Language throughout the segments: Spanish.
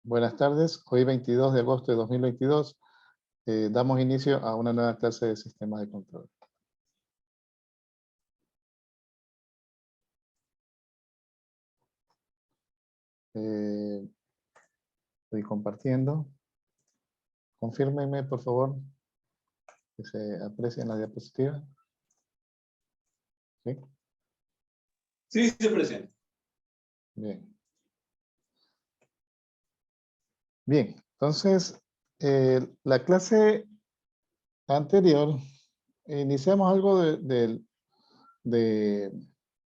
Buenas tardes, hoy 22 de agosto de 2022 damos inicio a una nueva clase de sistemas de control. Estoy compartiendo. Confírmenme, por favor, que se aprecien las diapositivas. ¿Sí? Sí, se presenta. Bien. Bien, entonces, la clase anterior, iniciamos algo de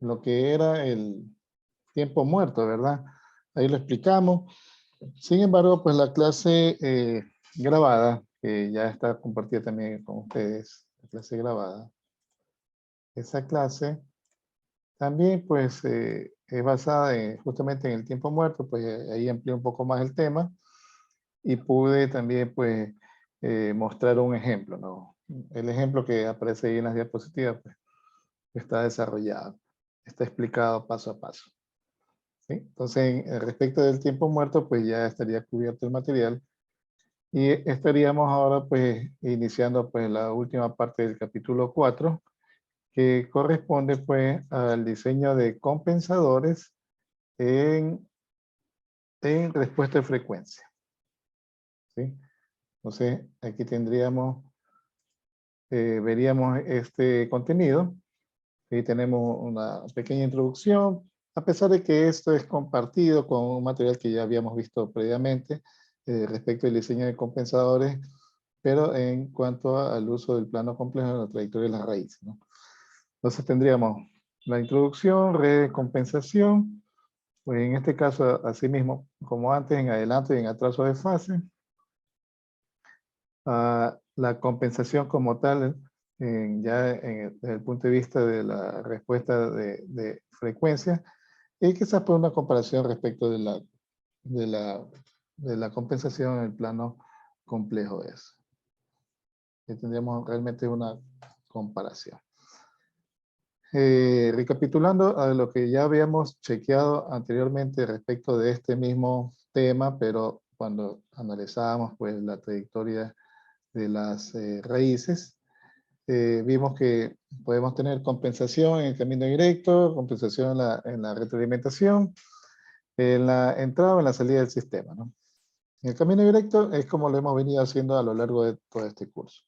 lo que era el tiempo muerto, ¿verdad? Ahí lo explicamos. Sin embargo, pues la clase grabada, que ya está compartida también con ustedes, la clase grabada, esa clase también pues es basada justamente en el tiempo muerto, pues ahí amplié un poco más el tema y pude también pues mostrar un ejemplo, ¿no? El ejemplo que aparece ahí en las diapositivas pues está desarrollado, está explicado paso a paso. ¿Sí? Entonces, respecto del tiempo muerto, pues ya estaría cubierto el material. Y estaríamos ahora pues iniciando pues la última parte del capítulo 4, que corresponde pues al diseño de compensadores en respuesta de frecuencia. ¿Sí? Entonces aquí tendríamos, veríamos este contenido y tenemos una pequeña introducción, a pesar de que esto es compartido con un material que ya habíamos visto previamente respecto al diseño de compensadores, pero en cuanto al uso del plano complejo de la trayectoria de las raíces, ¿no? Entonces tendríamos la introducción, red de compensación, pues en este caso, asimismo, como antes, en adelanto y en atraso de fase. La compensación como tal, desde el punto de vista de la respuesta de frecuencia, y quizás por una comparación respecto de la compensación en el plano complejo es. Que tendríamos realmente una comparación. Recapitulando a lo que ya habíamos chequeado anteriormente respecto de este mismo tema, pero cuando analizábamos pues la trayectoria de las raíces, vimos que podemos tener compensación en el camino directo, compensación en la retroalimentación, en la entrada o en la salida del sistema, ¿no? En el camino directo es como lo hemos venido haciendo a lo largo de todo este curso.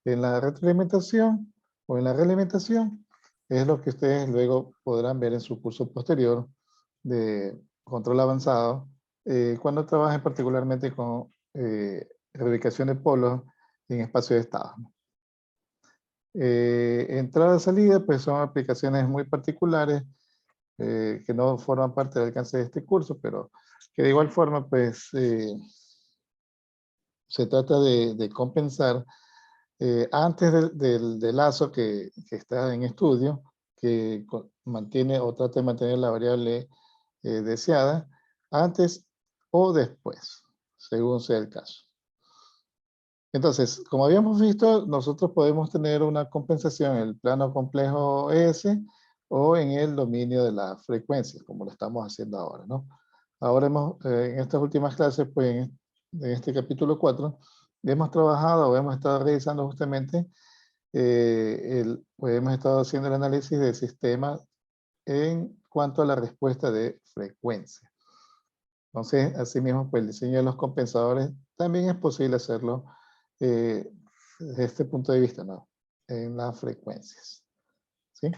En la retroalimentación o en la realimentación es lo que ustedes luego podrán ver en su curso posterior de control avanzado, cuando trabajen particularmente con reubicación de polos en espacio de estado. Entrada-salida, pues son aplicaciones muy particulares que no forman parte del alcance de este curso, pero que de igual forma, pues, se trata de compensar antes del lazo que está en estudio, que mantiene o trata de mantener la variable deseada, antes o después, según sea el caso. Entonces, como habíamos visto, nosotros podemos tener una compensación en el plano complejo S o en el dominio de la frecuencia, como lo estamos haciendo ahora, ¿no? Ahora en estas últimas clases, pues en este capítulo 4, hemos trabajado o hemos estado revisando justamente, pues hemos estado haciendo el análisis del sistema en cuanto a la respuesta de frecuencia. Entonces, asimismo, pues el diseño de los compensadores también es posible hacerlo desde este punto de vista, ¿no? En las frecuencias. ¿Sí?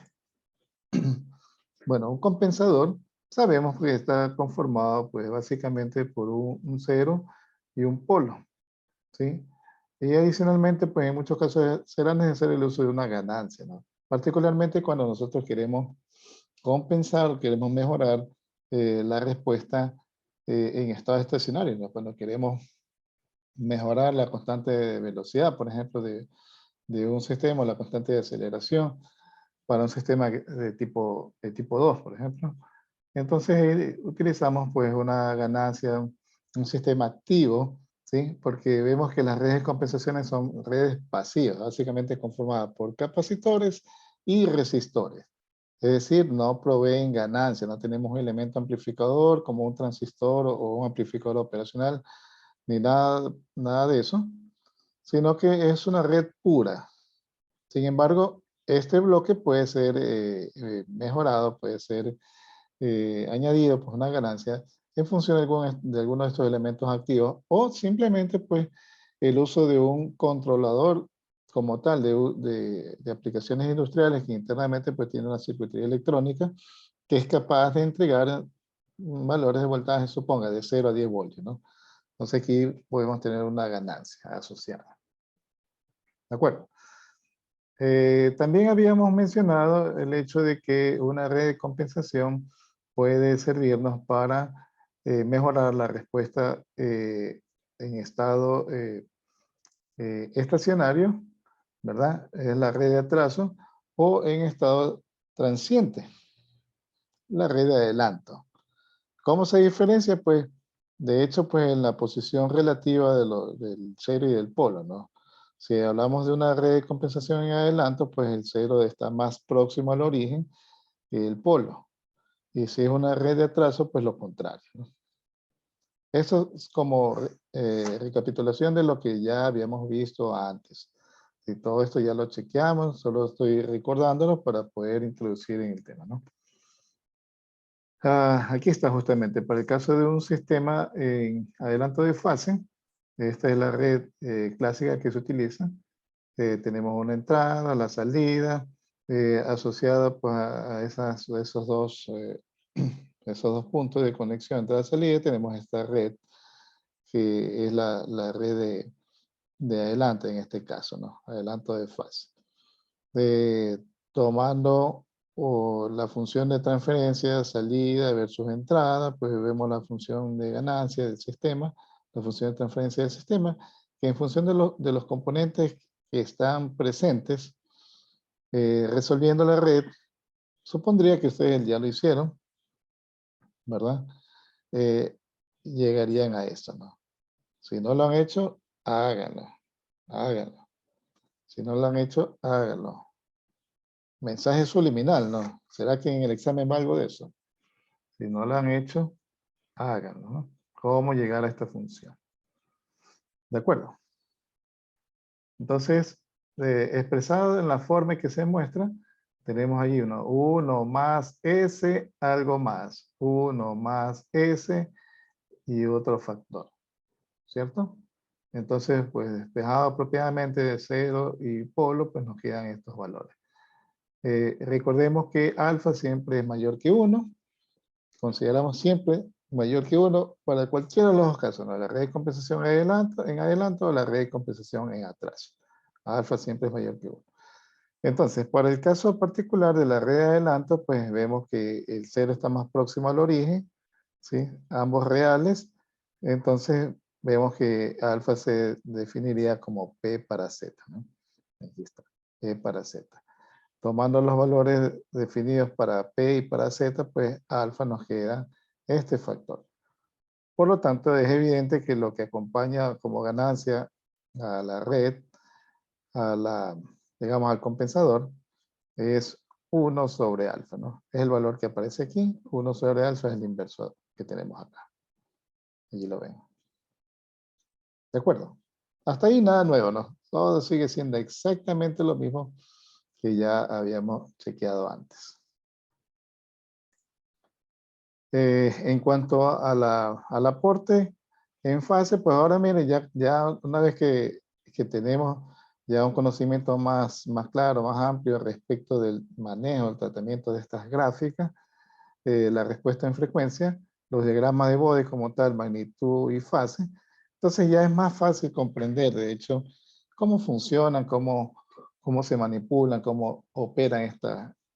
Bueno, un compensador sabemos que está conformado pues básicamente por un cero y un polo. ¿Sí? Y adicionalmente, pues en muchos casos será necesario el uso de una ganancia, ¿no? Particularmente cuando nosotros queremos compensar, queremos mejorar la respuesta en estado estacionario, ¿no? Cuando queremos mejorar la constante de velocidad, por ejemplo, de un sistema, o la constante de aceleración para un sistema de tipo 2, por ejemplo. Entonces utilizamos pues una ganancia, un sistema activo, ¿sí? Porque vemos que las redes de compensaciones son redes pasivas, básicamente conformadas por capacitores y resistores. Es decir, no proveen ganancia, no tenemos un elemento amplificador como un transistor o un amplificador operacional, ni nada de eso, sino que es una red pura. Sin embargo, este bloque puede ser mejorado, puede ser añadido pues una ganancia en función de alguno de estos elementos activos o simplemente pues el uso de un controlador como tal de aplicaciones industriales que internamente pues tiene una circuitería electrónica que es capaz de entregar valores de voltaje, suponga, de 0 a 10 voltios, ¿no? Entonces aquí podemos tener una ganancia asociada. ¿De acuerdo? También habíamos mencionado el hecho de que una red de compensación puede servirnos para mejorar la respuesta en estado estacionario, ¿verdad? Es la red de atraso, o en estado transiente, la red de adelanto. ¿Cómo se diferencia? Pues, de hecho, pues en la posición relativa del cero y del polo, ¿no? Si hablamos de una red de compensación en adelanto, pues el cero está más próximo al origen que el polo. Y si es una red de atraso, pues lo contrario, ¿no? Eso es como recapitulación de lo que ya habíamos visto antes. Y todo esto ya lo chequeamos, solo estoy recordándolo para poder introducir en el tema, ¿no? Aquí está justamente, para el caso de un sistema en adelanto de fase, esta es la red clásica que se utiliza. Tenemos una entrada, la salida, asociada pues, esos dos puntos de conexión entre la salida, tenemos esta red, que es la red de adelante en este caso, ¿no? Adelanto de fase. Tomando la función de transferencia, salida versus entrada, pues vemos la función de ganancia del sistema, la función de transferencia del sistema, que en función de los componentes que están presentes, resolviendo la red, supondría que ustedes ya lo hicieron, ¿verdad? Eh, Llegarían a esto, ¿no? Si no lo han hecho, háganlo, háganlo. Si no lo han hecho, háganlo. Mensaje subliminal, ¿no? ¿Será que en el examen va algo de eso? Si no lo han hecho, háganlo, ¿no? ¿Cómo llegar a esta función? ¿De acuerdo? Entonces, expresado en la forma que se muestra, tenemos ahí uno más S, algo más. 1 más S y otro factor, ¿cierto? Entonces, pues despejado apropiadamente de 0 y polo, pues nos quedan estos valores. Recordemos que alfa siempre es mayor que 1. Consideramos siempre mayor que 1 para cualquiera de los dos casos, ¿no? La red de compensación en adelanto o la red de compensación en atraso. Alfa siempre es mayor que 1. Entonces, para el caso particular de la red de adelanto, pues vemos que el 0 está más próximo al origen, ¿sí? Ambos reales. Entonces, vemos que alfa se definiría como P para Z, ¿no? Aquí está, P para Z. Tomando los valores definidos para P y para Z, pues alfa nos queda este factor. Por lo tanto, es evidente que lo que acompaña como ganancia a la red, digamos al compensador, es 1 sobre alfa, ¿no? Es el valor que aparece aquí. 1 sobre alfa es el inverso que tenemos acá. Allí lo ven. ¿De acuerdo? Hasta ahí nada nuevo, ¿no? Todo sigue siendo exactamente lo mismo que ya habíamos chequeado antes. En cuanto al aporte en fase, pues ahora mire, ya una vez que tenemos ya un conocimiento más claro, más amplio respecto del manejo, el tratamiento de estas gráficas, la respuesta en frecuencia, los diagramas de Bode como tal, magnitud y fase, entonces ya es más fácil comprender, de hecho, cómo funcionan, cómo se manipulan, cómo operan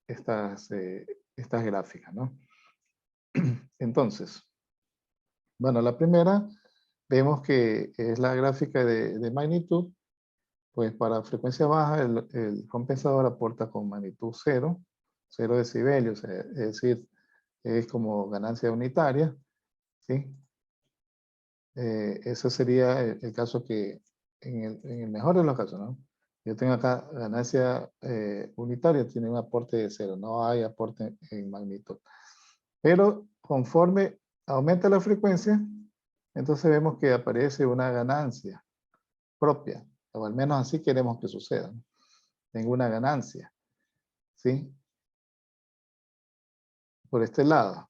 estas gráficas, ¿no? Entonces, bueno, la primera vemos que es la gráfica de magnitud, pues para frecuencia baja el compensador aporta con magnitud 0, 0 decibelios, es decir, es como ganancia unitaria, ¿sí? Ese sería el caso que, en el mejor de los casos, ¿no? Yo tengo acá ganancia unitaria, tiene un aporte de 0, no hay aporte en magnitud. Pero conforme aumenta la frecuencia, entonces vemos que aparece una ganancia propia, o al menos así queremos que suceda, ¿no? Tengo una ganancia, ¿sí? Por este lado.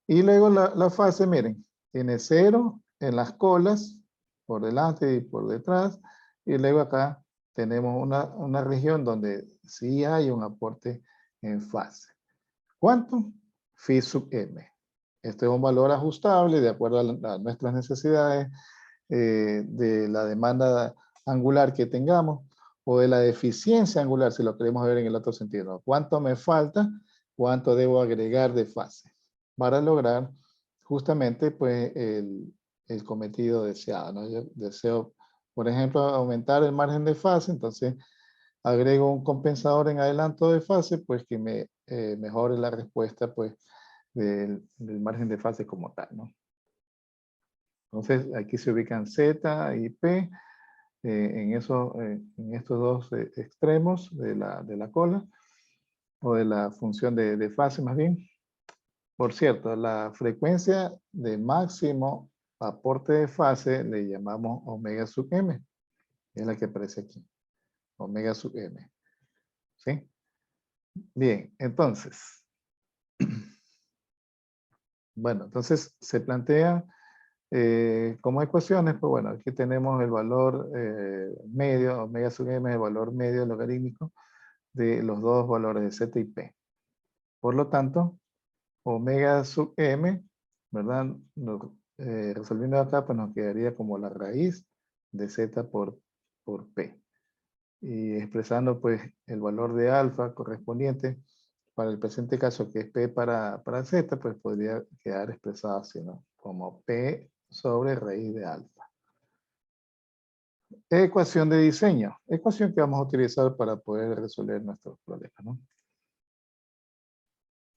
Y luego la fase, miren, tiene 0 en las colas, por delante y por detrás, y luego acá tenemos una región donde sí hay un aporte en fase. ¿Cuánto? Phi sub m. Este es un valor ajustable de acuerdo a nuestras necesidades, de la demanda angular que tengamos, o de la eficiencia angular, si lo queremos ver en el otro sentido, ¿no? ¿Cuánto me falta? ¿Cuánto debo agregar de fase? Para lograr justamente pues, el cometido deseado, ¿no? Yo deseo, por ejemplo, aumentar el margen de fase, entonces agrego un compensador en adelanto de fase, pues que me mejore la respuesta pues, del margen de fase como tal, ¿no? Entonces aquí se ubican Z y P en estos dos extremos de la cola, o de la función de fase más bien. Por cierto, la frecuencia de máximo aporte de fase le llamamos omega sub m, es la que aparece aquí, omega sub m. ¿Sí? Bien, entonces, bueno, entonces se plantea como ecuaciones, pues bueno, aquí tenemos el valor medio, omega sub m es el valor medio logarítmico de los dos valores de z y p. Por lo tanto, omega sub m, ¿verdad? Resolviendo acá, pues nos quedaría como la raíz de z por p. Y expresando pues el valor de alfa correspondiente para el presente caso, que es p para z, pues podría quedar expresado así, ¿no? Como p sobre raíz de alfa. Ecuación de diseño. Ecuación que vamos a utilizar para poder resolver nuestros problemas, ¿no?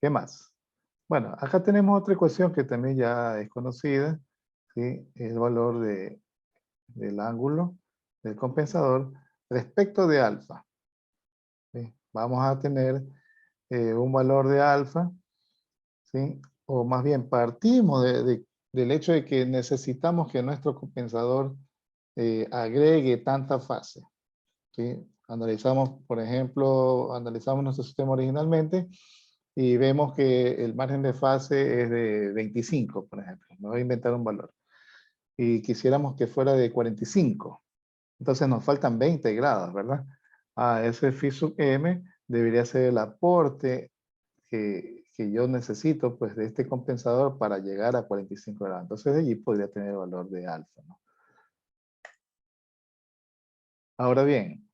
¿Qué más? Bueno, acá tenemos otra ecuación que también ya es conocida, ¿sí? El valor del ángulo del compensador respecto de alfa, ¿sí? Vamos a tener un valor de alfa, ¿sí? O más bien partimos del hecho de que necesitamos que nuestro compensador agregue tanta fase, ¿sí? Analizamos, por ejemplo, analizamos nuestro sistema originalmente y vemos que el margen de fase es de 25, por ejemplo. Me voy a inventar un valor. Y quisiéramos que fuera de 45. Entonces nos faltan 20 grados, ¿verdad? Ese phi sub m debería ser el aporte que yo necesito pues, de este compensador para llegar a 45 grados. Entonces de allí podría tener el valor de alfa, ¿no? Ahora bien,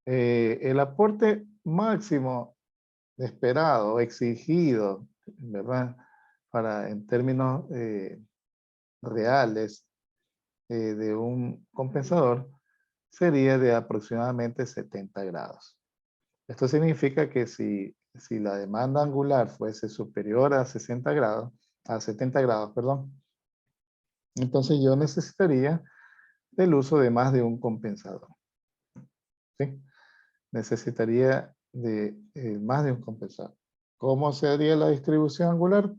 el aporte máximo esperado, exigido, ¿verdad? Para, en términos reales de un compensador, sería de aproximadamente 70 grados. Esto significa que si la demanda angular fuese superior a 60 grados, a 70 grados, perdón, entonces yo necesitaría del uso de más de un compensador, ¿sí? Necesitaría de más de un compensador. ¿Cómo sería la distribución angular?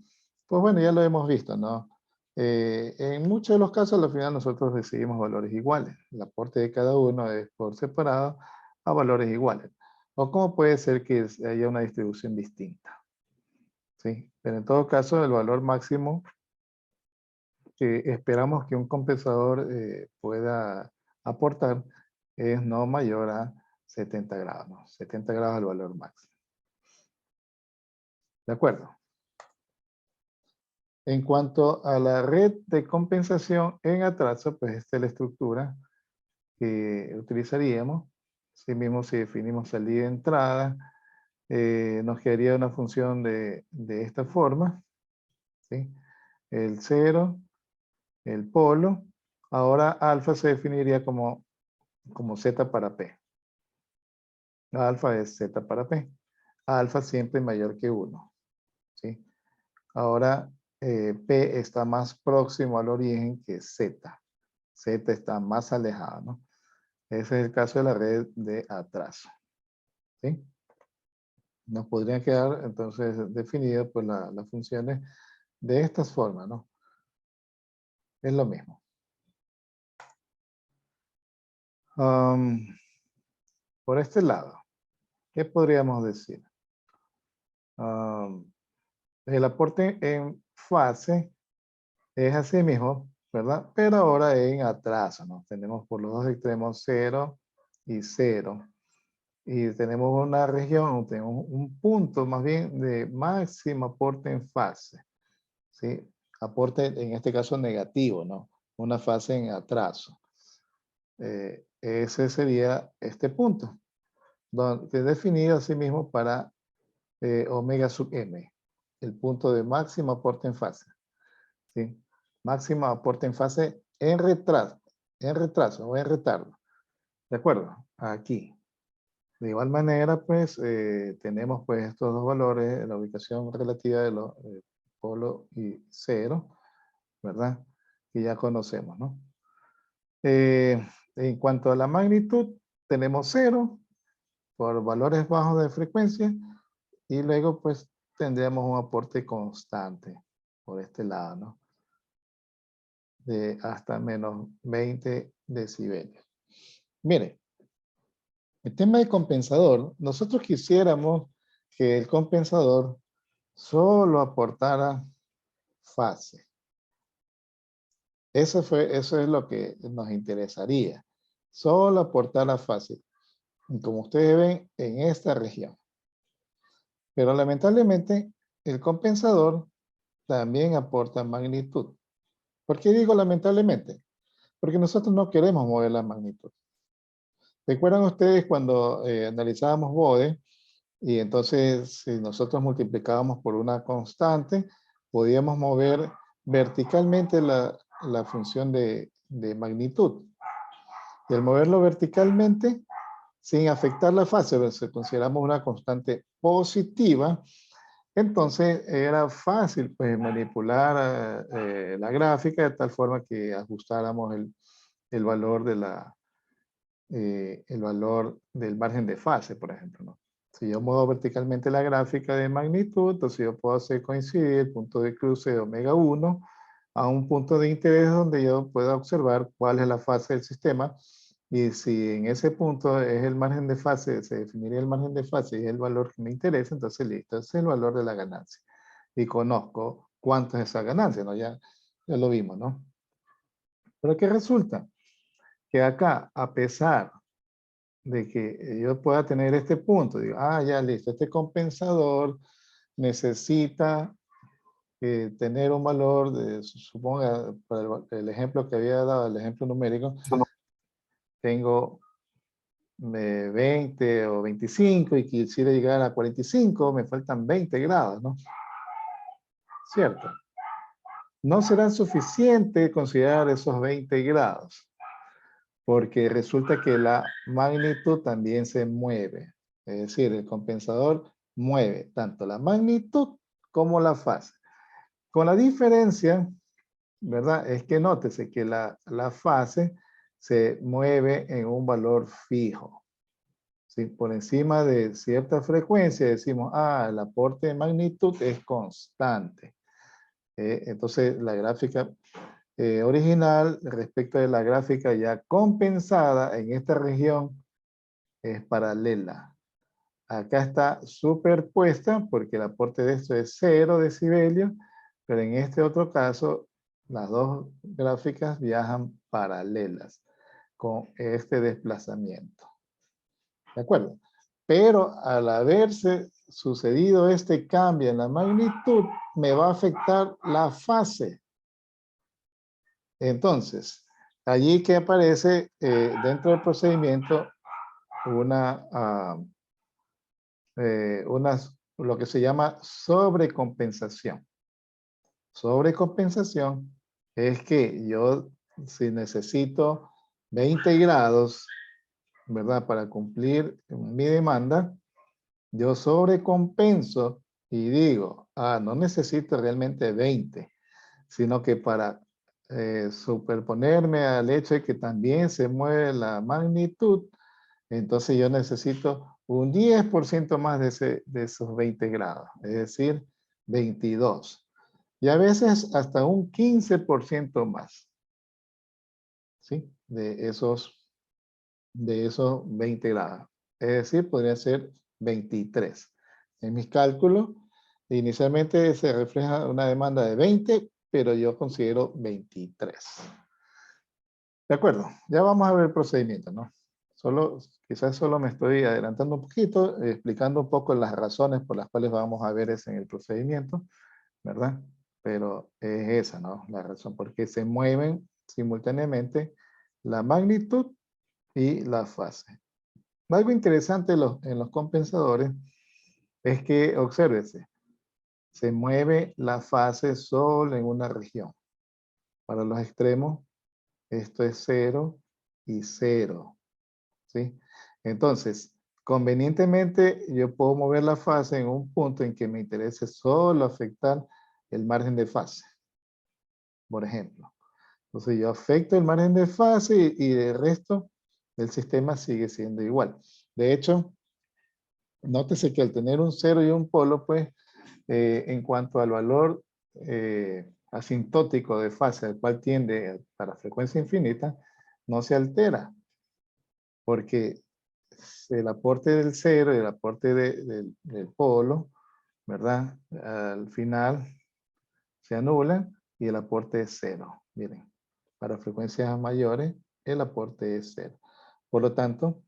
Pues bueno, ya lo hemos visto, ¿no? En muchos de los casos, al final nosotros recibimos valores iguales. El aporte de cada uno es por separado a valores iguales. O cómo puede ser que haya una distribución distinta, ¿sí? Pero en todo caso, el valor máximo que esperamos que un compensador pueda aportar es no mayor a 70 grados, ¿no? 70 grados es el valor máximo. ¿De acuerdo? En cuanto a la red de compensación en atraso, pues esta es la estructura que utilizaríamos. Así mismo, si definimos salida y entrada, nos quedaría una función de esta forma, ¿sí? El 0, el polo. Ahora alfa se definiría como z para p. Alfa es z para p. Alfa siempre mayor que 1, ¿sí? Ahora p está más próximo al origen que z. Z está más alejado, ¿no? Ese es el caso de la red de atraso. ¿Sí? Nos podrían quedar entonces definidas pues, las funciones de estas formas, ¿no? Es lo mismo. Por este lado, ¿qué podríamos decir? El aporte en fase es así mismo, ¿verdad? Pero ahora en atraso, ¿no? Tenemos por los dos extremos 0 y 0. Y tenemos una región, tenemos un punto más bien de máximo aporte en fase. ¿Sí? Aporte en este caso negativo, ¿no? Una fase en atraso. Ese sería este punto, que es definido así mismo para omega sub m, el punto de máximo aporte en fase. ¿Sí? Máximo aporte en fase en retraso o en retardo. ¿De acuerdo? Aquí. De igual manera, pues, tenemos pues estos dos valores, la ubicación relativa de los polo y 0, ¿verdad? Que ya conocemos, ¿no? En cuanto a la magnitud, tenemos 0 por valores bajos de frecuencia y luego pues tendríamos un aporte constante por este lado, ¿no? De hasta menos 20 decibelios. Mire, el tema de compensador, nosotros quisiéramos que el compensador solo aportara fase. Eso es lo que nos interesaría. Solo aportar la fase. Como ustedes ven en esta región. Pero lamentablemente el compensador también aporta magnitud. ¿Por qué digo lamentablemente? Porque nosotros no queremos mover la magnitud. ¿Recuerdan ustedes cuando analizábamos BODE? Y entonces si nosotros multiplicábamos por una constante, podíamos mover verticalmente la función de magnitud. Y al moverlo verticalmente, sin afectar la fase, si consideramos una constante positiva, entonces era fácil pues, manipular la gráfica de tal forma que ajustáramos el valor el valor del margen de fase, por ejemplo, ¿no? Si yo muevo verticalmente la gráfica de magnitud, entonces yo puedo hacer coincidir el punto de cruce de omega 1 a un punto de interés donde yo pueda observar cuál es la fase del sistema y si en ese punto es el margen de fase, se definiría el margen de fase y es el valor que me interesa, entonces listo, ese es el valor de la ganancia. Y conozco cuánto es esa ganancia, ¿no? Ya lo vimos, ¿no? Pero ¿qué resulta? Que acá, a pesar de que yo pueda tener este punto, digo, ya listo, este compensador necesita tener un valor de, suponga, para el ejemplo que había dado, el ejemplo numérico, tengo 20 o 25 y quisiera llegar a 45, me faltan 20 grados, ¿no? ¿Cierto? No será suficiente considerar esos 20 grados, porque resulta que la magnitud también se mueve. Es decir, el compensador mueve tanto la magnitud como la fase. Con la diferencia, ¿verdad? Es que nótese que la fase se mueve en un valor fijo. ¿Sí? Por encima de cierta frecuencia decimos, el aporte de magnitud es constante. Entonces la gráfica original respecto de la gráfica ya compensada en esta región es paralela. Acá está superpuesta porque el aporte de esto es 0 decibelios, pero en este otro caso las dos gráficas viajan paralelas con este desplazamiento. ¿De acuerdo? Pero al haberse sucedido este cambio en la magnitud, me va a afectar la fase. Entonces, allí que aparece dentro del procedimiento lo que se llama sobrecompensación. Sobrecompensación es que yo, si necesito 20 grados, ¿verdad? Para cumplir mi demanda, yo sobrecompenso y digo, no necesito realmente 20, sino que para superponerme al hecho de que también se mueve la magnitud, entonces yo necesito un 10% más de esos 20 grados, es decir, 22. Y a veces hasta un 15% más, ¿sí? De esos 20 grados. Es decir, podría ser 23. En mis cálculos, inicialmente se refleja una demanda de 20, pero yo considero 23. De acuerdo, ya vamos a ver el procedimiento, ¿no? Quizás solo me estoy adelantando un poquito, explicando un poco las razones por las cuales vamos a ver eso en el procedimiento, ¿verdad? Pero es esa, ¿no? La razón, porque se mueven simultáneamente la magnitud y la fase. Algo interesante en los compensadores es que, obsérvese, se mueve la fase solo en una región. Para los extremos, esto es 0 y 0. ¿Sí? Entonces, convenientemente, yo puedo mover la fase en un punto en que me interese solo afectar el margen de fase, por ejemplo. Entonces, yo afecto el margen de fase y el resto del sistema sigue siendo igual. De hecho, nótese que al tener un 0 y un polo, pues, en cuanto al valor asintótico de fase al cual tiende para frecuencia infinita, no se altera, porque el aporte del 0 y el aporte del polo, ¿verdad? Al final se anulan y el aporte es 0. Miren, para frecuencias mayores, el aporte es 0. Por lo tanto,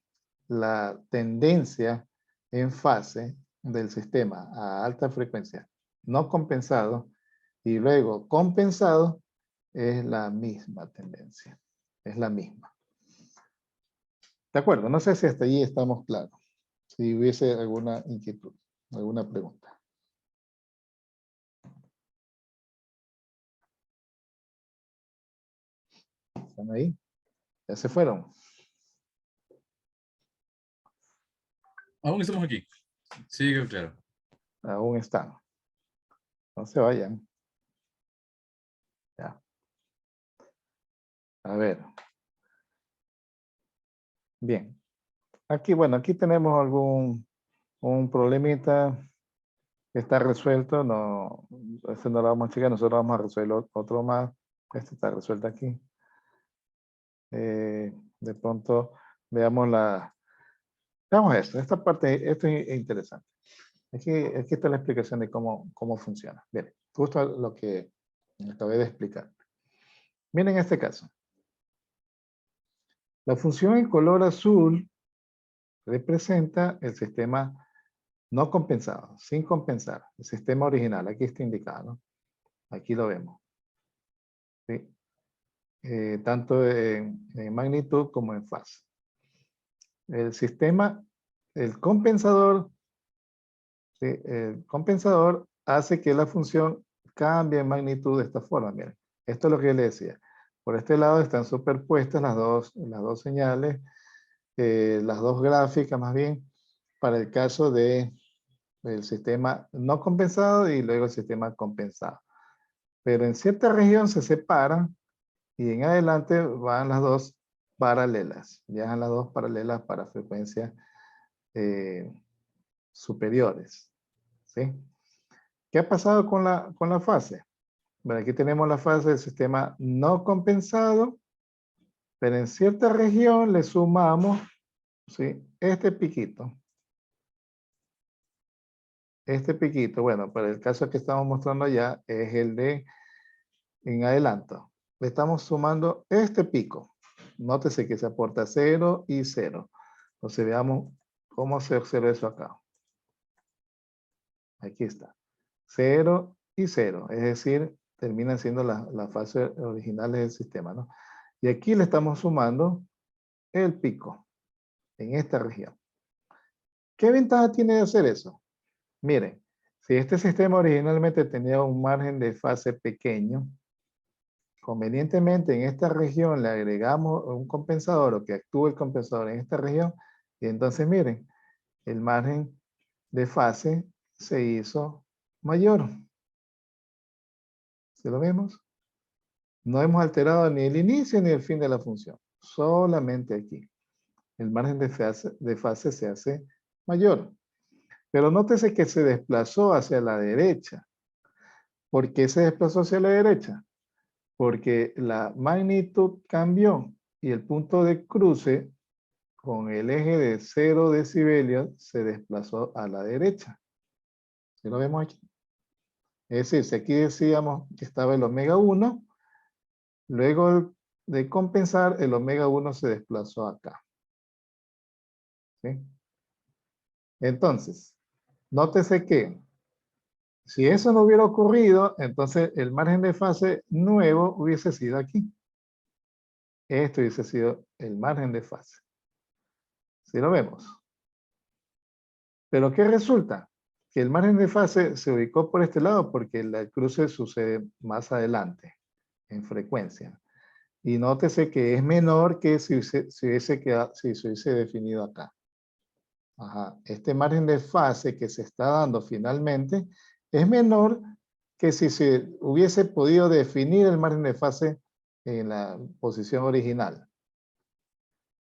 la tendencia en fase del sistema a alta frecuencia no compensado y luego compensado es la misma tendencia. Es la misma. De acuerdo, no sé si hasta allí estamos claros. Si hubiese alguna inquietud, alguna pregunta. ¿Están ahí? ¿Ya se fueron? Aún estamos aquí. Sí, claro. Aún están. No se vayan. Ya. A ver. Bien. Aquí, bueno, aquí tenemos un problemita que está resuelto. No, este no lo vamos a checar. Nosotros vamos a resolver otro más. Este está resuelto aquí. De pronto, veamos veamos esto. Esta parte, esto es interesante. Aquí está la explicación de cómo funciona. Bien, justo lo que acabé de explicar. Miren este caso. La función en color azul representa el sistema no compensado, sin compensar, el sistema original. Aquí está indicado, ¿no? Aquí lo vemos. ¿Sí? Tanto en magnitud como en fase. El sistema, el compensador, ¿sí? El compensador hace que la función cambie en magnitud de esta forma. Miren, esto es lo que yo le decía. Por este lado están superpuestas las dos señales, las dos gráficas más bien, para el caso del sistema no compensado y luego el sistema compensado. Pero en cierta región se separan y en adelante van las dos paralelas. Viajan las dos paralelas para frecuencias superiores. ¿Sí? ¿Qué ha pasado con la fase? Bueno, aquí tenemos la fase del sistema no compensado, pero en cierta región le sumamos, ¿sí? Este piquito. Este piquito, bueno, para el caso que estamos mostrando allá, es el de en adelanto. Le estamos sumando este pico. Nótese que se aporta 0 y 0. Entonces veamos cómo se observa eso acá. Aquí está. 0 y 0. Es decir, terminan siendo las fases originales del sistema, ¿no? Y aquí le estamos sumando el pico en esta región. ¿Qué ventaja tiene de hacer eso? Miren, si este sistema originalmente tenía un margen de fase pequeño, convenientemente en esta región le agregamos un compensador o que actúe el compensador en esta región y entonces miren, el margen de fase se hizo mayor. ¿Sí lo vemos? No hemos alterado ni el inicio ni el fin de la función. Solamente aquí. El margen de fase se hace mayor. Pero nótese que se desplazó hacia la derecha. ¿Por qué se desplazó hacia la derecha? Porque la magnitud cambió y el punto de cruce con el eje de 0 decibelios se desplazó a la derecha. ¿Sí lo vemos aquí? Es decir, si aquí decíamos que estaba el omega 1, luego de compensar, el omega 1 se desplazó acá. ¿Sí? Entonces, nótese que si eso no hubiera ocurrido, entonces el margen de fase nuevo hubiese sido aquí. Esto hubiese sido el margen de fase. ¿Sí lo vemos? Pero ¿qué resulta? Que el margen de fase se ubicó por este lado porque el cruce sucede más adelante en frecuencia. Y nótese que es menor que si se hubiese definido acá. Ajá. Este margen de fase que se está dando finalmente es menor que si se hubiese podido definir el margen de fase en la posición original.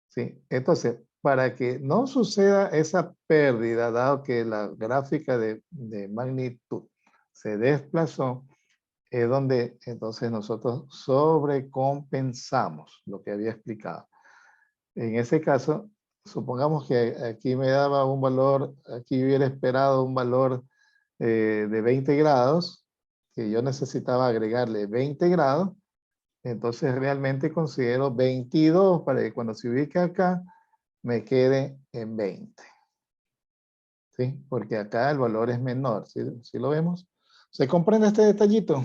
¿Sí? Entonces, para que no suceda esa pérdida, dado que la gráfica de magnitud se desplazó, es donde entonces nosotros sobrecompensamos lo que había explicado. En ese caso, supongamos que aquí me daba un valor, aquí hubiera esperado un valor de 20 grados, que yo necesitaba agregarle 20 grados, entonces realmente considero 22 para que cuando se ubique acá, me quede en 20. ¿Sí? Porque acá el valor es menor, ¿sí? ¿Sí lo vemos? ¿Se comprende este detallito?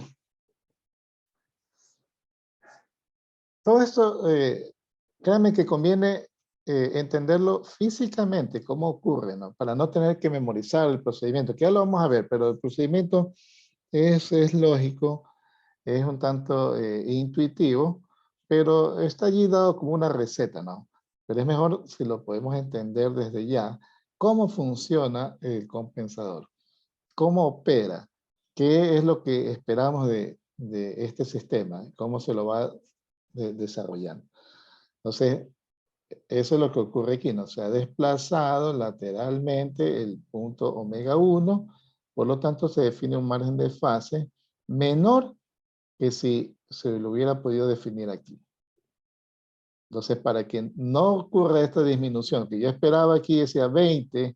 Todo esto, créanme que conviene entenderlo físicamente, cómo ocurre, ¿no? Para no tener que memorizar el procedimiento, que ya lo vamos a ver, pero el procedimiento es lógico, es un tanto intuitivo, pero está allí dado como una receta, ¿no? Pero es mejor si lo podemos entender desde ya, cómo funciona el compensador, cómo opera, qué es lo que esperamos de este sistema, cómo se lo va desarrollando. Entonces, eso es lo que ocurre aquí, ¿no? Se ha desplazado lateralmente el punto omega 1, por lo tanto se define un margen de fase menor que si se lo hubiera podido definir aquí. Entonces, para que no ocurra esta disminución, que yo esperaba aquí decía 20,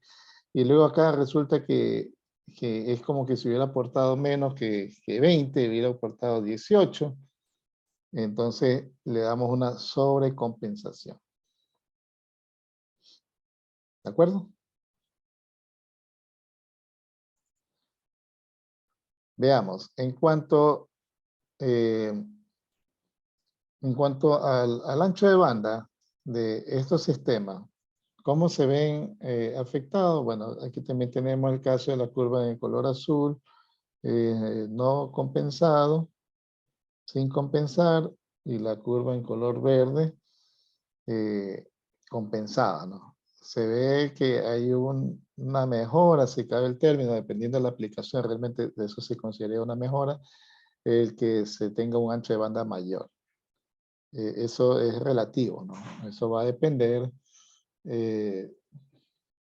y luego acá resulta que es como que se hubiera aportado menos que 20, hubiera aportado 18, entonces le damos una sobrecompensación. ¿De acuerdo? Veamos, eh, en cuanto al ancho de banda de estos sistemas, ¿cómo se ven afectados? Bueno, aquí también tenemos el caso de la curva en color azul, no compensado, sin compensar, y la curva en color verde, eh, compensada, ¿no? Se ve que hay una mejora, si cabe el término, dependiendo de la aplicación, realmente de eso se considera una mejora, el que se tenga un ancho de banda mayor. Eso es relativo, ¿no? Eso va a depender eh,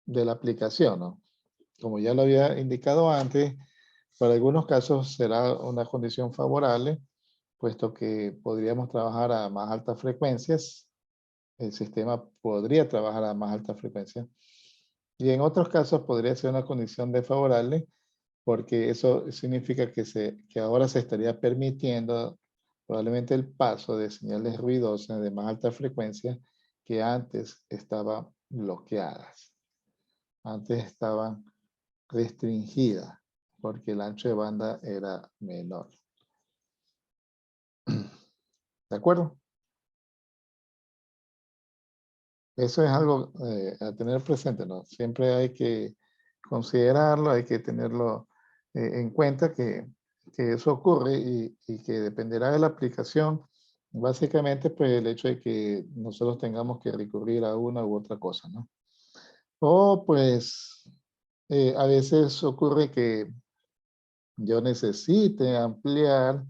de la aplicación, ¿no? Como ya lo había indicado antes, para algunos casos será una condición favorable, puesto que podríamos trabajar a más altas frecuencias, el sistema podría trabajar a más alta frecuencia, y en otros casos podría ser una condición desfavorable, porque eso significa que ahora se estaría permitiendo probablemente el paso de señales ruidosas de más alta frecuencia que antes estaban bloqueadas, antes estaban restringidas, porque el ancho de banda era menor. ¿De acuerdo? Eso es algo a tener presente, ¿no? Siempre hay que considerarlo, hay que tenerlo en cuenta que eso ocurre y que dependerá de la aplicación. Básicamente, pues el hecho de que nosotros tengamos que recurrir a una u otra cosa, ¿no? O pues a veces ocurre que yo necesite ampliar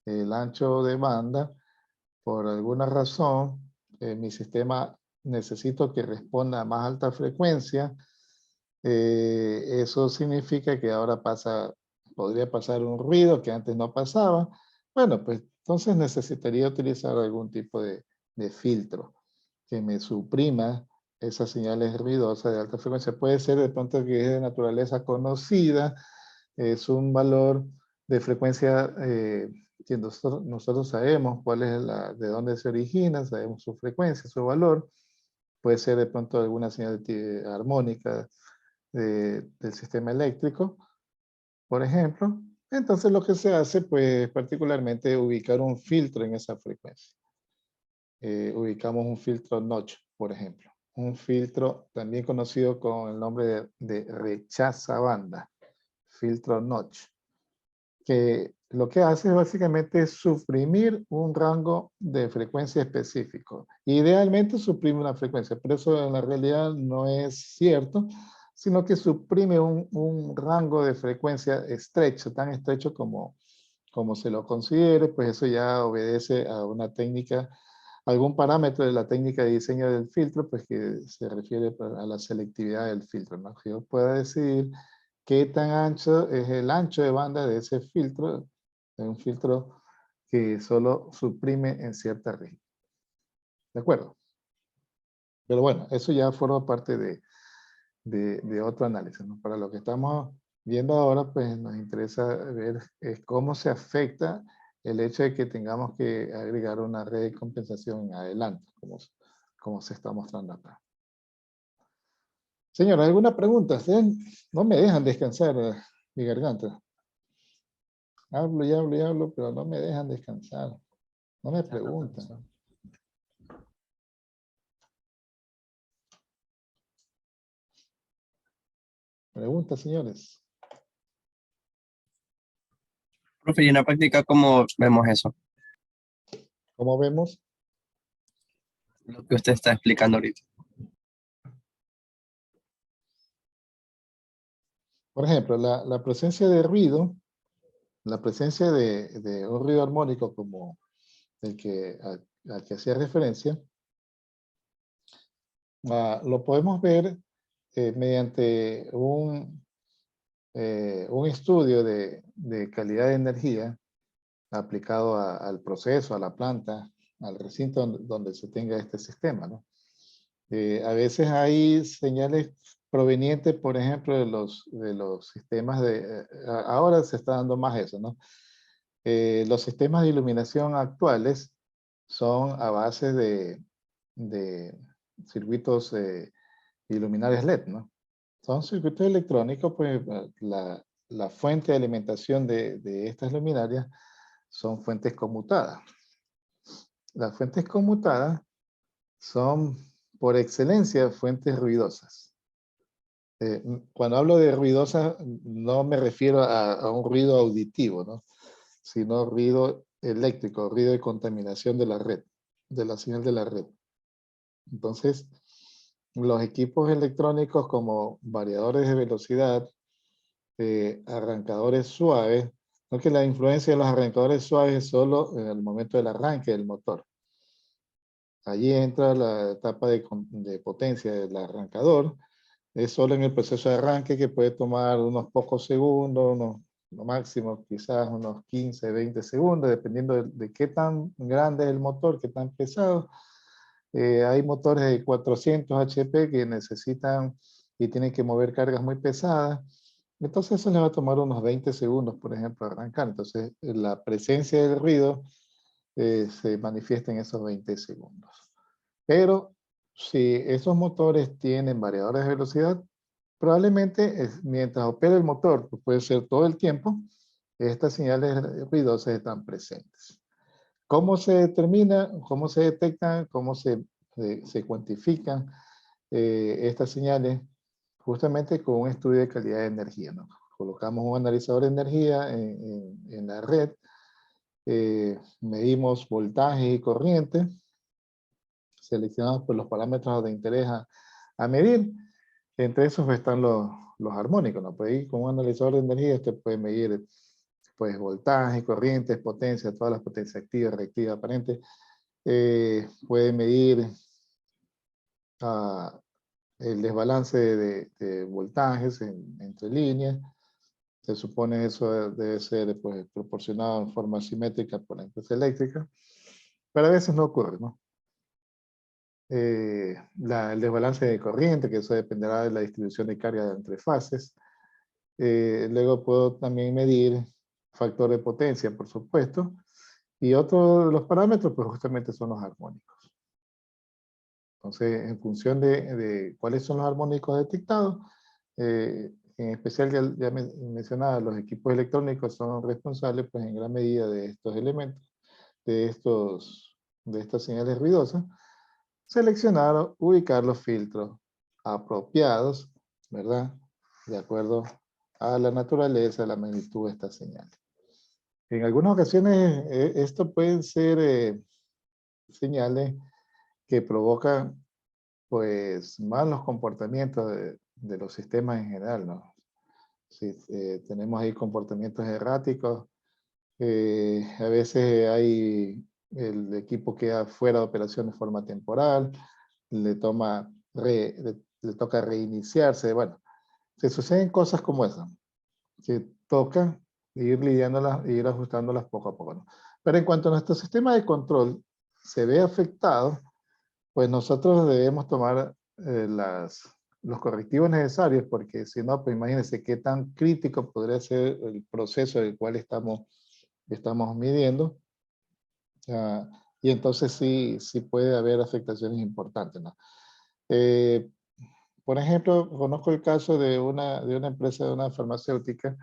el ancho de banda, por alguna razón, mi sistema necesito que responda a más alta frecuencia, eso significa que ahora podría pasar un ruido que antes no pasaba. Bueno, pues entonces necesitaría utilizar algún tipo de filtro que me suprima esas señales ruidosas de alta frecuencia. Puede ser de pronto que es de naturaleza conocida, es un valor de frecuencia que nosotros sabemos cuál es de dónde se origina, sabemos su frecuencia, su valor. Puede ser de pronto alguna señal armónica del sistema eléctrico, por ejemplo. Entonces lo que se hace, pues particularmente ubicar un filtro en esa frecuencia. Ubicamos un filtro notch, por ejemplo. Un filtro también conocido con el nombre de rechaza banda, filtro notch, que lo que hace es básicamente suprimir un rango de frecuencia específico. Idealmente suprime una frecuencia, pero eso en la realidad no es cierto, sino que suprime un rango de frecuencia estrecho, tan estrecho como se lo considere, pues eso ya obedece a una técnica, algún parámetro de la técnica de diseño del filtro, pues que se refiere a la selectividad del filtro, ¿no? Que yo pueda decidir qué tan ancho es el ancho de banda de ese filtro, de un filtro que solo suprime en cierta región. ¿De acuerdo? Pero bueno, eso ya forma parte de otro análisis, ¿no? Para lo que estamos viendo ahora, pues nos interesa ver cómo se afecta el hecho de que tengamos que agregar una red de compensación en adelante, como se está mostrando acá. Señora, ¿alguna pregunta? ¿Ustedes no me dejan descansar mi garganta? Hablo y hablo y hablo, pero no me dejan descansar. No me preguntan. Preguntas, señores. Profe, y en la práctica, ¿cómo vemos eso? ¿Cómo vemos? Lo que usted está explicando ahorita. Por ejemplo, la presencia de ruido, la presencia de un ruido armónico como el al que hacía referencia, lo podemos ver mediante un estudio de calidad de energía aplicado al proceso, a la planta, al recinto donde se tenga este sistema, ¿no? A veces hay señales provenientes, por ejemplo, de los sistemas ahora se está dando más eso, ¿no? Los sistemas de iluminación actuales son a base de circuitos iluminarios LED, ¿no? Son circuitos electrónicos, pues la fuente de alimentación de estas luminarias son fuentes conmutadas. Las fuentes conmutadas son, por excelencia, fuentes ruidosas. Cuando hablo de ruidosas, no me refiero a un ruido auditivo, ¿no? Sino ruido eléctrico, ruido de contaminación de la red, de la señal de la red. Entonces, los equipos electrónicos como variadores de velocidad, arrancadores suaves, no que la influencia de los arrancadores suaves es solo en el momento del arranque del motor. Allí entra la etapa de potencia del arrancador. Es solo en el proceso de arranque que puede tomar unos pocos segundos, lo máximo quizás unos 15, 20 segundos, dependiendo de qué tan grande es el motor, qué tan pesado. Hay motores de 400 HP que necesitan y tienen que mover cargas muy pesadas. Entonces eso le va a tomar unos 20 segundos, por ejemplo, arrancar. Entonces la presencia del ruido se manifiesta en esos 20 segundos. Pero si esos motores tienen variadores de velocidad, probablemente mientras opera el motor, pues puede ser todo el tiempo, estas señales ruidosas están presentes. ¿Cómo se determina, cómo se detectan, cómo se cuantifican estas señales? Justamente con un estudio de calidad de energía, ¿no? Colocamos un analizador de energía en la red, medimos voltaje y corriente, seleccionamos pues, los parámetros de interés a medir. Entre esos están los armónicos, ¿no? Pues ahí con un analizador de energía usted puede medir pues voltaje, corrientes, potencia, todas las potencias activas, reactivas, aparentes. Puede medir el desbalance de voltajes entre líneas. Se supone eso debe ser pues, proporcionado en forma simétrica por la empresa eléctrica, pero a veces no ocurre, ¿no? El desbalance de corriente, que eso dependerá de la distribución de carga entre fases. Luego puedo también medir factor de potencia, por supuesto, y otro de los parámetros, pues justamente son los armónicos. Entonces, en función de cuáles son los armónicos detectados, en especial ya mencionaba, los equipos electrónicos son responsables, pues en gran medida de estos elementos, de estas señales ruidosas, seleccionar o ubicar los filtros apropiados, ¿verdad? De acuerdo a la naturaleza, la magnitud de estas señales. En algunas ocasiones, esto pueden ser señales que provocan pues malos comportamientos de los sistemas en general, ¿no? Si tenemos ahí comportamientos erráticos, a veces el equipo queda fuera de operación de forma temporal, le toca reiniciarse, bueno, se suceden cosas como esas, que toca ir lidiándolas e ir ajustándolas poco a poco, ¿no? Pero en cuanto a nuestro sistema de control se ve afectado, pues nosotros debemos tomar los correctivos necesarios, porque si no, pues imagínense qué tan crítico podría ser el proceso del cual estamos midiendo. Y entonces sí puede haber afectaciones importantes, ¿no? Por ejemplo, conozco el caso de una empresa, de una farmacéutica,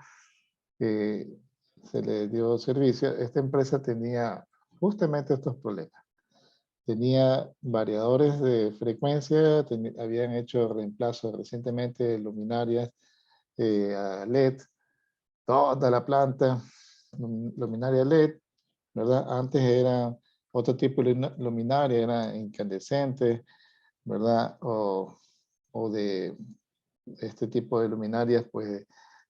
que se le dio servicio. Esta empresa tenía justamente estos problemas. Tenía variadores de frecuencia, habían hecho reemplazos recientemente de luminarias a LED, toda la planta, luminaria LED, ¿verdad? Antes era otro tipo de luminaria, era incandescente, ¿verdad? O de este tipo de luminarias, pues,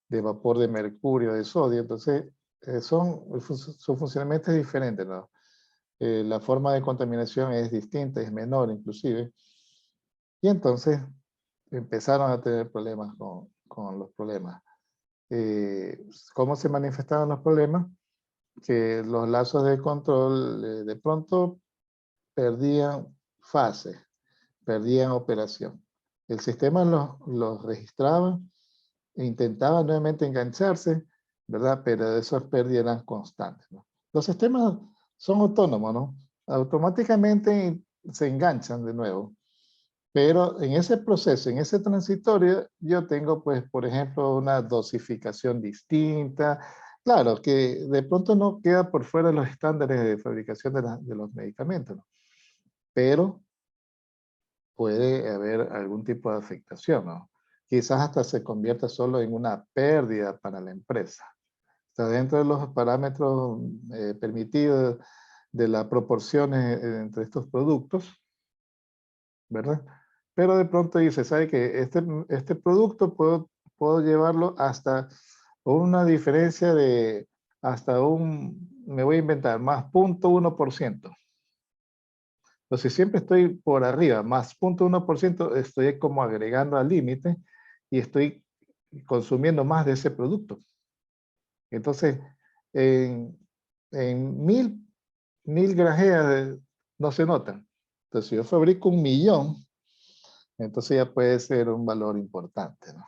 de vapor de mercurio, de sodio. Entonces, su funcionamiento es diferente, ¿no? La forma de contaminación es distinta, es menor inclusive. Y entonces empezaron a tener problemas con los problemas. ¿Cómo se manifestaban los problemas? Que los lazos de control de pronto perdían fase, perdían operación. El sistema los registraba e intentaba nuevamente engancharse, ¿verdad? Pero esas pérdidas eran constantes, ¿no? Los sistemas son autónomos, ¿no? Automáticamente se enganchan de nuevo. Pero en ese proceso, en ese transitorio, yo tengo, pues, por ejemplo, una dosificación distinta. Claro, que de pronto no queda por fuera de los estándares de fabricación de los medicamentos, ¿no? Pero puede haber algún tipo de afectación, ¿no? Quizás hasta se convierta solo en una pérdida para la empresa. Está dentro de los parámetros permitidos de las proporciones entre estos productos, ¿verdad? Pero de pronto dice, ¿sabe qué? Este producto puedo llevarlo hasta una diferencia de, me voy a inventar, más 0.1%. Entonces siempre estoy por arriba, más 0.1%, estoy como agregando al límite y estoy consumiendo más de ese producto. Entonces, en mil grajeas no se notan. Entonces, si yo fabrico 1.000.000, entonces ya puede ser un valor importante, ¿no?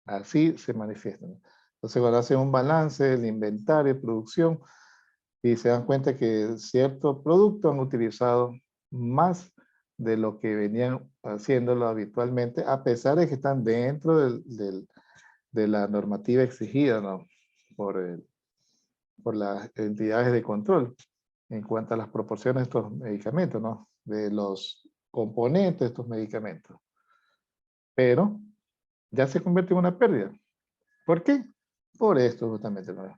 Así se manifiesta, ¿no? Entonces, cuando hacen un balance, el inventario, producción, y se dan cuenta que ciertos productos han utilizado más de lo que venían haciéndolo habitualmente, a pesar de que están dentro de la normativa exigida, ¿no? por las entidades de control en cuanto a las proporciones de estos medicamentos, ¿no? De los componentes de estos medicamentos. Pero ya se convierte en una pérdida. ¿Por qué? Por esto justamente, ¿no?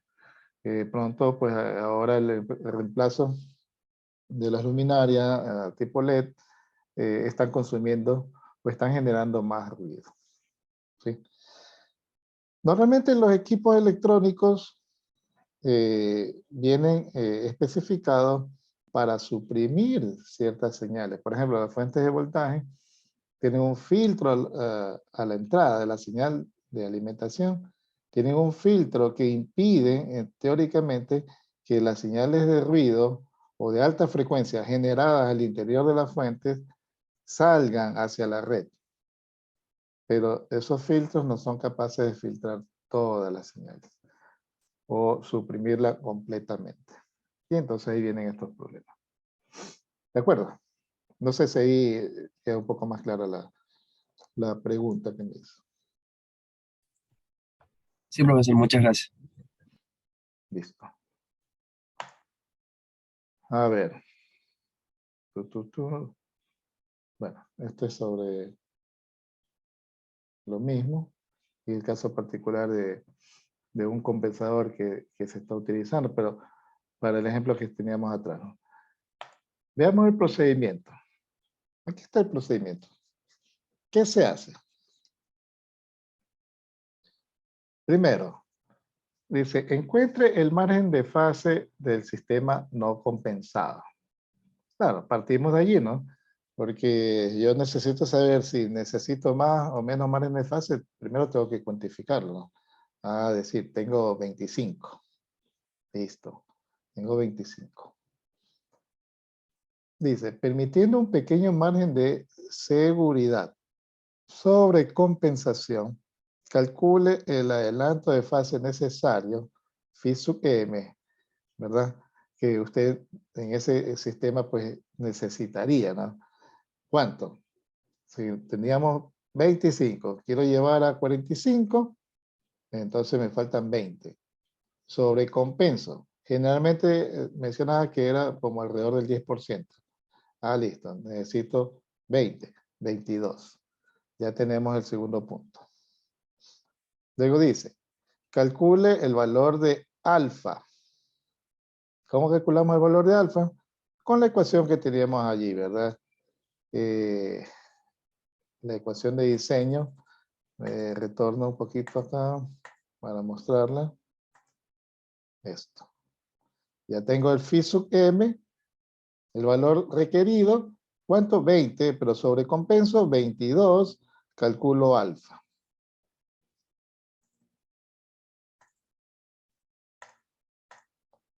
Pronto, pues ahora el reemplazo de las luminarias tipo LED están consumiendo o están generando más ruido, ¿sí? Normalmente los equipos electrónicos vienen especificados para suprimir ciertas señales. Por ejemplo, las fuentes de voltaje tienen un filtro a la entrada de la señal de alimentación, tienen un filtro que impide, teóricamente, que las señales de ruido o de alta frecuencia generadas al interior de las fuentes salgan hacia la red. Pero esos filtros no son capaces de filtrar todas las señales o suprimirla completamente. Y entonces ahí vienen estos problemas. ¿De acuerdo? No sé si ahí queda un poco más clara la pregunta que me hizo. Sí, profesor, muchas gracias. Listo. A ver. Bueno, esto es sobre lo mismo. Y el caso particular de un compensador que se está utilizando, pero para el ejemplo que teníamos atrás, ¿no? Veamos el procedimiento. Aquí está el procedimiento. ¿Qué se hace? Primero, dice, encuentre el margen de fase del sistema no compensado. Claro, partimos de allí, ¿no? Porque yo necesito saber si necesito más o menos margen de fase, primero tengo que cuantificarlo, ¿no? A decir, tengo 25. Listo, tengo 25. Dice, permitiendo un pequeño margen de seguridad sobre compensación, calcule el adelanto de fase necesario, phi sub m, ¿verdad? Que usted en ese sistema pues necesitaría, ¿no? ¿Cuánto? Si teníamos 25, quiero llevar a 45, entonces me faltan 20. Sobre compenso. Generalmente mencionaba que era como alrededor del 10%. Ah, listo. Necesito 20, 22. Ya tenemos el segundo punto. Luego dice, calcule el valor de alfa. ¿Cómo calculamos el valor de alfa? Con la ecuación que teníamos allí, ¿verdad? La ecuación de diseño. Retorno un poquito acá para mostrarla. Esto. Ya tengo el phi sub m, el valor requerido. ¿Cuánto? 20, pero sobre compenso 22, calculo alfa.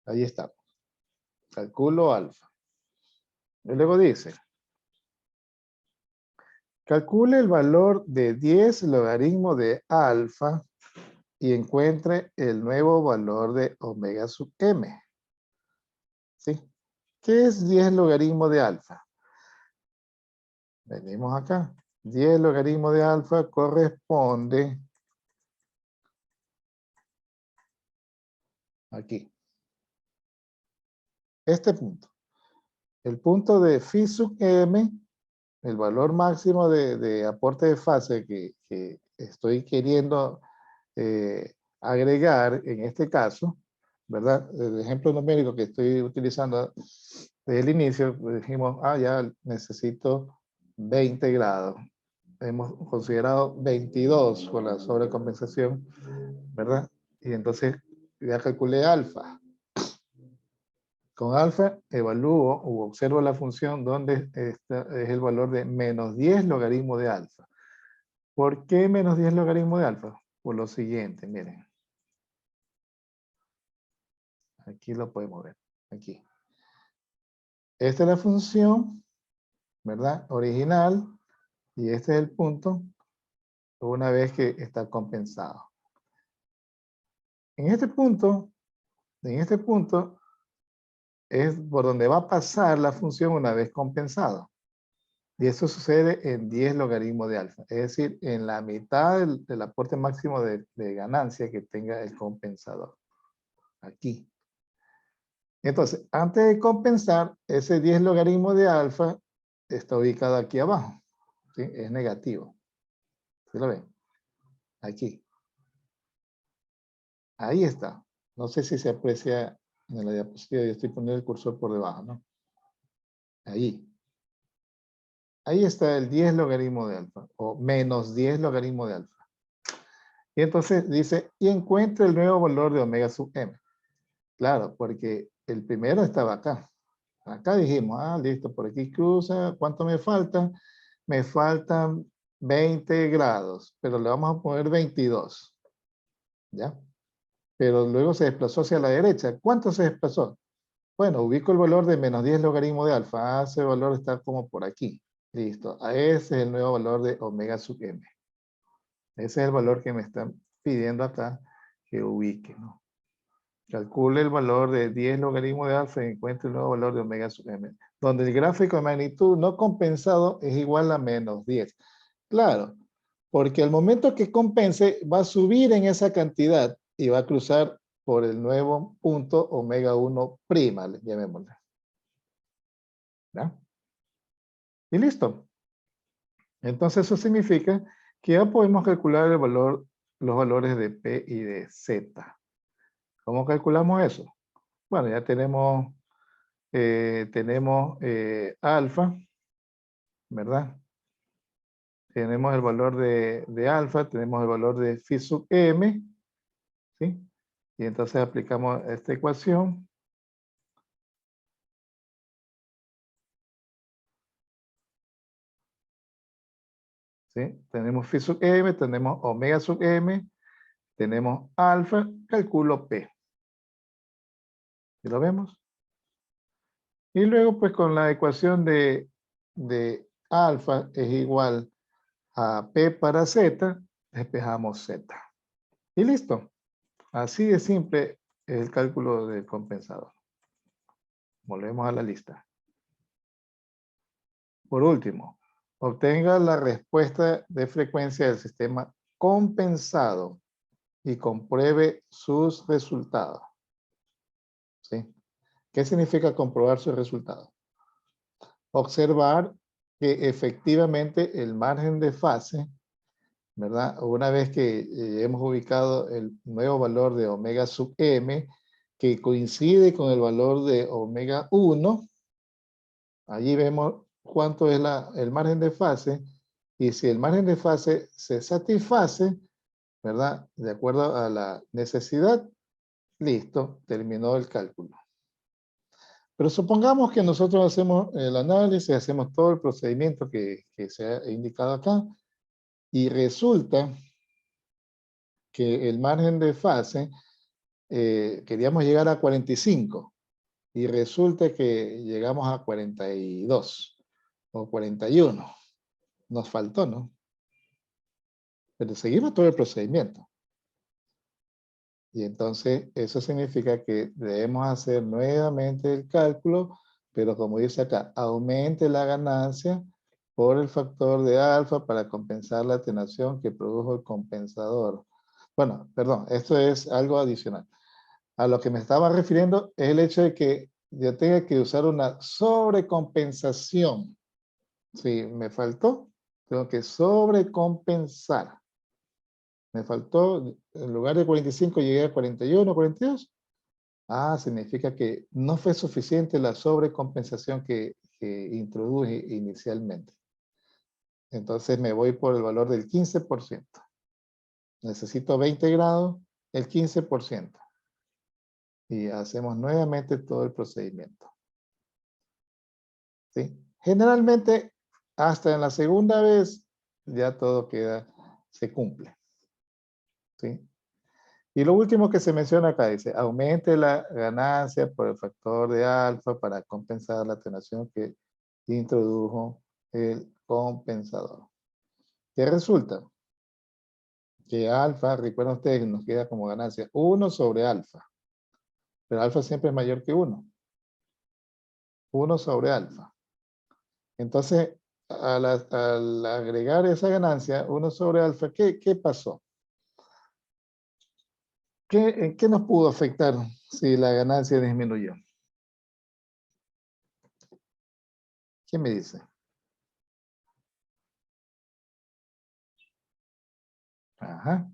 Ahí está. Calculo alfa. Y luego dice, calcule el valor de 10 logaritmo de alfa y encuentre el nuevo valor de omega sub m. ¿Sí? ¿Qué es 10 logaritmo de alfa? Venimos acá. 10 logaritmo de alfa corresponde aquí. Este punto. El punto de phi sub m, el valor máximo de aporte de fase que estoy queriendo agregar en este caso, ¿verdad? El ejemplo numérico que estoy utilizando desde el inicio, pues dijimos, ya necesito 20 grados. Hemos considerado 22 con la sobrecompensación, ¿verdad? Y entonces ya calculé alfa. Con alfa evalúo o observo la función donde es el valor de menos 10 logaritmo de alfa. ¿Por qué menos 10 logaritmo de alfa? Por lo siguiente, miren. Aquí lo podemos ver. Aquí. Esta es la función, ¿verdad? Original. Y este es el punto una vez que está compensado. En este punto es por donde va a pasar la función una vez compensado. Y eso sucede en 10 logaritmos de alfa. Es decir, en la mitad del aporte máximo de ganancia que tenga el compensador. Aquí. Entonces, antes de compensar, ese 10 logaritmo de alfa está ubicado aquí abajo. ¿Sí? Es negativo. ¿Sí lo ven? Aquí. Ahí está. No sé si se aprecia en la diapositiva. Yo estoy poniendo el cursor por debajo, ¿no? Ahí. Ahí está el 10 logaritmo de alfa. O menos 10 logaritmo de alfa. Y entonces dice, y encuentre el nuevo valor de omega sub m. Claro, porque el primero estaba acá. Acá dijimos, listo, por aquí cruza. ¿Cuánto me falta? Me faltan 20 grados, pero le vamos a poner 22. ¿Ya? Pero luego se desplazó hacia la derecha. ¿Cuánto se desplazó? Bueno, ubico el valor de menos 10 logaritmo de alfa. Ese valor está como por aquí. Listo. Ese es el nuevo valor de omega sub m. Ese es el valor que me están pidiendo acá que ubique, ¿no? Calcule el valor de 10 logaritmo de alfa y encuentre el nuevo valor de omega sub m, donde el gráfico de magnitud no compensado es igual a menos 10. Claro, porque al momento que compense va a subir en esa cantidad y va a cruzar por el nuevo punto omega 1 prima, llamémosle. ¿Ya? Y listo. Entonces eso significa que ya podemos calcular el valor, los valores de P y de Z. ¿Cómo calculamos eso? Bueno, ya tenemos alfa, ¿verdad? Tenemos el valor de alfa, tenemos el valor de phi sub m, ¿sí? Y entonces aplicamos esta ecuación. ¿Sí? Tenemos phi sub m, tenemos omega sub m, tenemos alfa, calculo P. ¿Y lo vemos? Y luego pues con la ecuación de alfa es igual a P para Z, despejamos Z. Y listo. Así de simple es el cálculo del compensador. Volvemos a la lista. Por último, obtenga la respuesta de frecuencia del sistema compensado y compruebe sus resultados. ¿Sí? ¿Qué significa comprobar sus resultados? Observar que efectivamente el margen de fase, ¿verdad? Una vez que hemos ubicado el nuevo valor de omega sub m, que coincide con el valor de omega 1, allí vemos cuánto es el margen de fase, y si el margen de fase se satisface, ¿verdad? De acuerdo a la necesidad, listo, terminó el cálculo. Pero supongamos que nosotros hacemos el análisis, hacemos todo el procedimiento que se ha indicado acá, y resulta que el margen de fase, queríamos llegar a 45, y resulta que llegamos a 42 o 41. Nos faltó, ¿no? Pero seguimos todo el procedimiento. Y entonces eso significa que debemos hacer nuevamente el cálculo, pero como dice acá, aumente la ganancia por el factor de alfa para compensar la atenuación que produjo el compensador. Bueno, perdón, esto es algo adicional. A lo que me estaba refiriendo es el hecho de que yo tenga que usar una sobrecompensación. Si me faltó, tengo que sobrecompensar. Me faltó, en lugar de 45 llegué a 41, 42. Significa que no fue suficiente la sobrecompensación que introduje inicialmente. Entonces me voy por el valor del 15%. Necesito 20 grados, el 15%. Y hacemos nuevamente todo el procedimiento. ¿Sí? Generalmente, hasta en la segunda vez, ya todo queda, se cumple. ¿Sí? Y lo último que se menciona acá dice, aumente la ganancia por el factor de alfa para compensar la atenuación que introdujo el compensador. ¿Qué resulta? Que alfa, recuerden ustedes, nos queda como ganancia 1 sobre alfa. Pero alfa siempre es mayor que 1. 1 sobre alfa. Entonces, al agregar esa ganancia, 1 sobre alfa, ¿qué pasó? ¿Qué nos pudo afectar si la ganancia disminuyó? ¿Quién me dice? Ajá,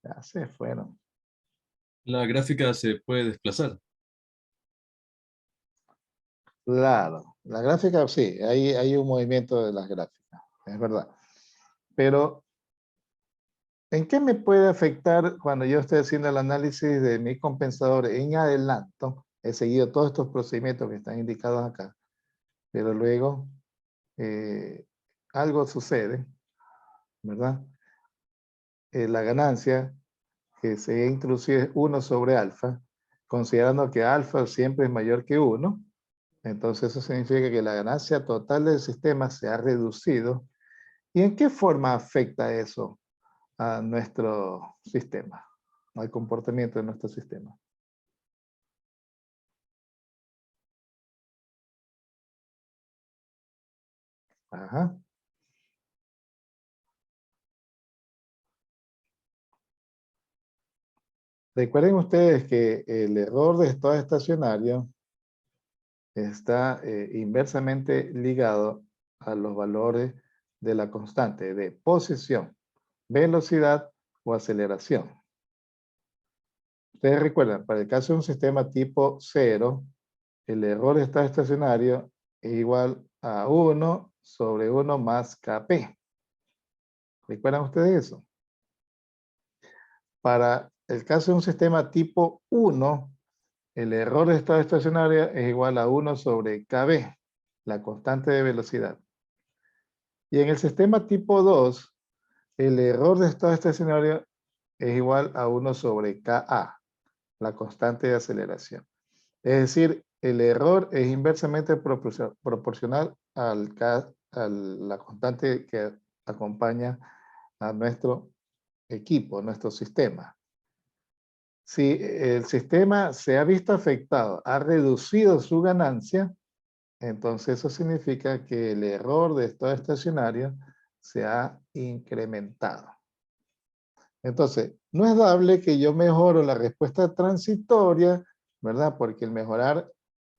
ya se fueron. La gráfica se puede desplazar. Claro, la gráfica sí, hay un movimiento de las gráficas, es verdad. Pero ¿En qué me puede afectar cuando yo estoy haciendo el análisis de mi compensador en adelanto? He seguido todos estos procedimientos que están indicados acá, pero luego algo sucede, ¿verdad? La ganancia que se introduce es 1 sobre alfa, considerando que alfa siempre es mayor que 1, entonces eso significa que la ganancia total del sistema se ha reducido. ¿Y en qué forma afecta eso a nuestro sistema, al comportamiento de nuestro sistema? Ajá. Recuerden ustedes que el error de estado estacionario está inversamente ligado a los valores de la constante de posición, velocidad o aceleración. Ustedes recuerdan, para el caso de un sistema tipo 0, el error de estado estacionario es igual a 1 sobre 1 más Kp. ¿Recuerdan ustedes eso? Para el caso de un sistema tipo 1, el error de estado estacionario es igual a 1 sobre Kb, la constante de velocidad. Y en el sistema tipo 2, el error de estado estacionario es igual a 1 sobre Ka, la constante de aceleración. Es decir, el error es inversamente proporcional a la constante que acompaña a nuestro equipo, nuestro sistema. Si el sistema se ha visto afectado, ha reducido su ganancia, entonces eso significa que el error de estado estacionario se ha incrementado. Entonces, no es dable que yo mejoro la respuesta transitoria, ¿verdad? Porque el mejorar,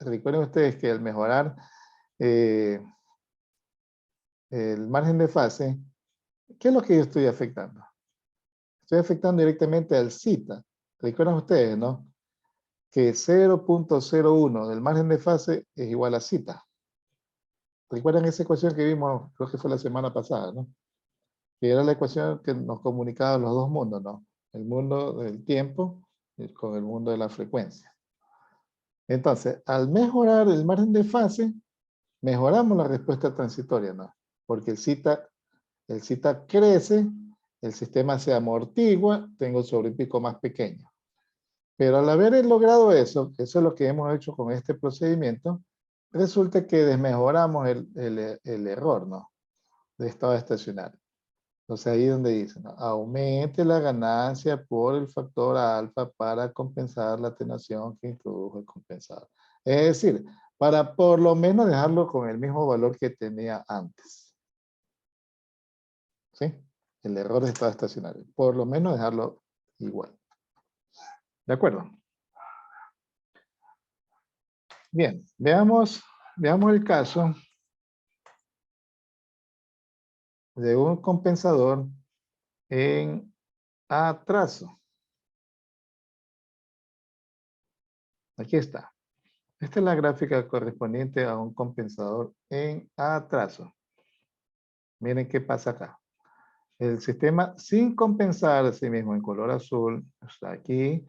recuerden ustedes que el mejorar el margen de fase, ¿qué es lo que yo estoy afectando? Estoy afectando directamente al zeta. Recuerdan ustedes, ¿no? Que 0.01 del margen de fase es igual a zeta. ¿Recuerdan esa ecuación que vimos, creo que fue la semana pasada, ¿no? Que era la ecuación que nos comunicaba los dos mundos, ¿no? El mundo del tiempo con el mundo de la frecuencia. Entonces, al mejorar el margen de fase, mejoramos la respuesta transitoria, ¿no? Porque el zeta crece, el sistema se amortigua, tengo el sobrepico más pequeño. Pero al haber logrado eso, que eso es lo que hemos hecho con este procedimiento, resulta que desmejoramos el error, ¿no? De estado estacionario. Entonces ahí es donde dicen, ¿no? Aumente la ganancia por el factor alfa para compensar la atenuación que introdujo el compensador. Es decir, para por lo menos dejarlo con el mismo valor que tenía antes. ¿Sí? El error de estado estacionario. Por lo menos dejarlo igual. ¿De acuerdo? Bien, veamos el caso de un compensador en atraso. Aquí está. Esta es la gráfica correspondiente a un compensador en atraso. Miren qué pasa acá. El sistema sin compensar a sí mismo en color azul, está aquí,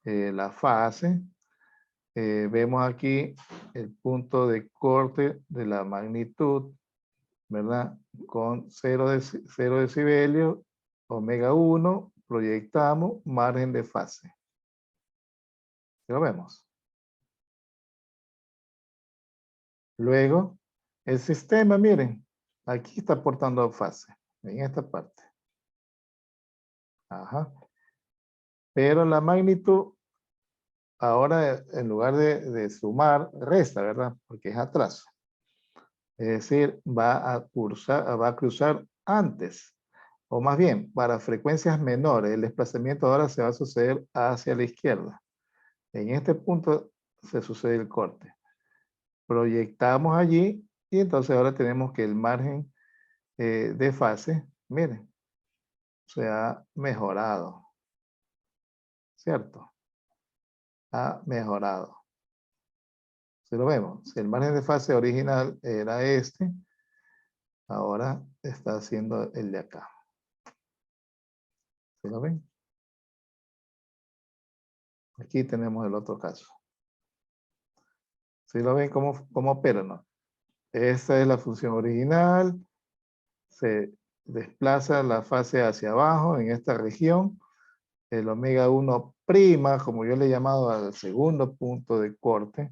la fase. Vemos aquí el punto de corte de la magnitud, ¿verdad? Con 0 decibelios, omega 1, proyectamos margen de fase. ¿Lo vemos? Luego, el sistema, miren, aquí está aportando fase, en esta parte. Ajá. Pero la magnitud, ahora en lugar de sumar, resta, ¿verdad? Porque es atraso. Es decir, va a cruzar antes. O más bien, para frecuencias menores, el desplazamiento ahora se va a suceder hacia la izquierda. En este punto se sucede el corte. Proyectamos allí y entonces ahora tenemos que el margen de fase, miren, se ha mejorado, ¿cierto? Ha mejorado. Si lo vemos, si el margen de fase original era este, ahora está haciendo el de acá. ¿Sí lo ven? Aquí tenemos el otro caso. ¿Sí lo ven cómo opera, no? Esta es la función original. Se desplaza la fase hacia abajo en esta región. El omega 1 prima, como yo le he llamado al segundo punto de corte.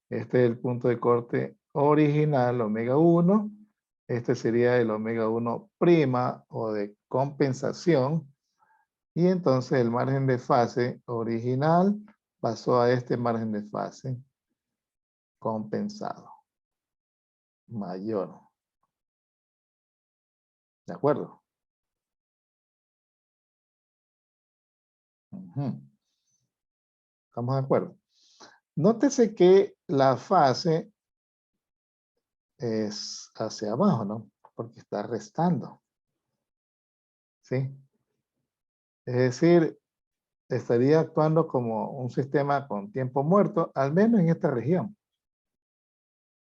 Este es el punto de corte original, omega 1. Este sería el omega 1 prima o de compensación. Y entonces el margen de fase original pasó a este margen de fase compensado, mayor. ¿De acuerdo? Ujú. ¿Estamos de acuerdo? Nótese que la fase es hacia abajo, ¿no? Porque está restando. ¿Sí? Es decir, estaría actuando como un sistema con tiempo muerto, al menos en esta región.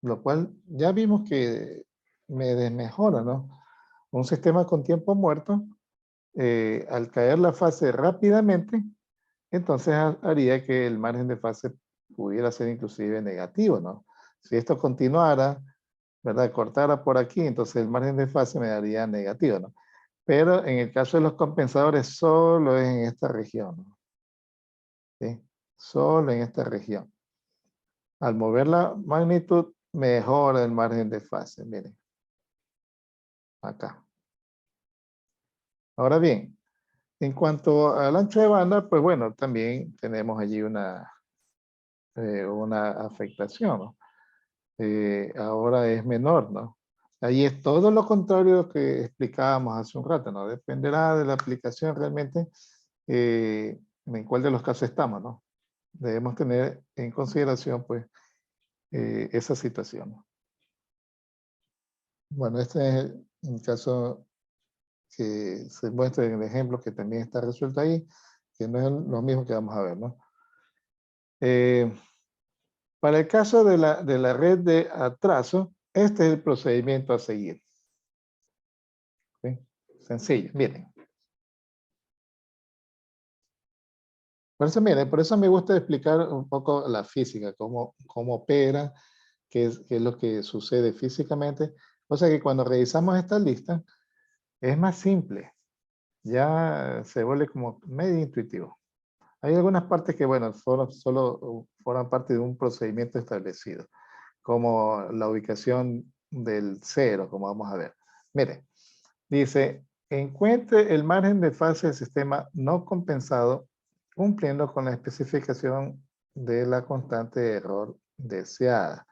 Lo cual ya vimos que me desmejora, ¿no? Un sistema con tiempo muerto, al caer la fase rápidamente, entonces haría que el margen de fase pudiera ser inclusive negativo, ¿no? Si esto continuara, ¿verdad? Cortara por aquí, entonces el margen de fase me daría negativo, ¿no? Pero en el caso de los compensadores, solo es en esta región, ¿no? ¿Sí? Solo en esta región. Al mover la magnitud, mejora el margen de fase, miren. Acá. Ahora bien, en cuanto al ancho de banda, pues bueno, también tenemos allí una afectación, ¿no? Ahora es menor, ¿no? Ahí es todo lo contrario a lo que explicábamos hace un rato, ¿no? Dependerá de la aplicación realmente en cuál de los casos estamos, ¿no? Debemos tener en consideración, pues, esa situación, ¿no? Bueno, este es el caso que se muestra en el ejemplo que también está resuelto ahí, que no es lo mismo que vamos a ver, ¿no? Para el caso de la red de atraso, este es el procedimiento a seguir. ¿Sí? Sencillo, miren. Por eso me gusta explicar un poco la física, cómo opera, qué es lo que sucede físicamente. O sea que cuando revisamos esta lista, es más simple. Ya se vuelve como medio intuitivo. Hay algunas partes que, bueno, solo forman parte de un procedimiento establecido, como la ubicación del cero, como vamos a ver. Mire, dice, encuentre el margen de fase del sistema no compensado cumpliendo con la especificación de la constante de error deseada.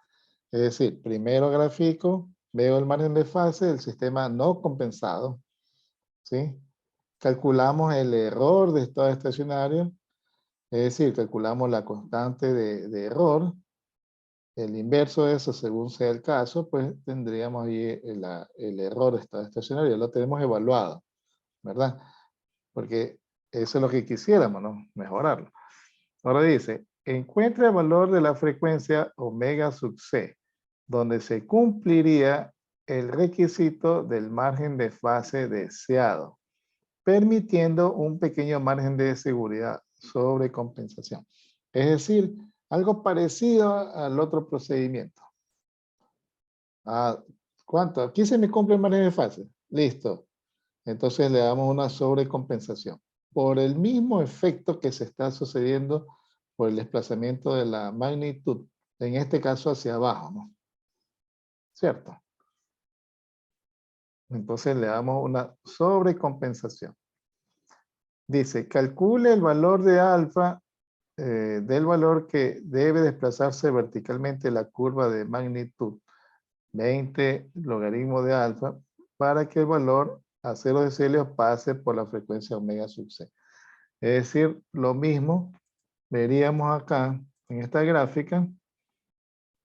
Es decir, primero grafico, veo el margen de fase del sistema no compensado, ¿sí? Calculamos el error de estado estacionario, es decir, calculamos la constante de error. El inverso de eso, según sea el caso, pues tendríamos ahí el error de estado estacionario. Lo tenemos evaluado, ¿verdad? Porque eso es lo que quisiéramos, ¿no? Mejorarlo. Ahora dice, encuentra el valor de la frecuencia omega sub c, donde se cumpliría el requisito del margen de fase deseado, permitiendo un pequeño margen de seguridad sobre compensación. Es decir, algo parecido al otro procedimiento. ¿Cuánto? Aquí se me cumple el margen de fase. Listo. Entonces le damos una sobrecompensación. Por el mismo efecto que se está sucediendo por el desplazamiento de la magnitud, en este caso hacia abajo, ¿no? ¿Cierto? Entonces le damos una sobrecompensación. Dice, calcule el valor de alfa del valor que debe desplazarse verticalmente la curva de magnitud 20 logaritmo de alfa para que el valor a 0 decibelios pase por la frecuencia omega sub c. Es decir, lo mismo veríamos acá en esta gráfica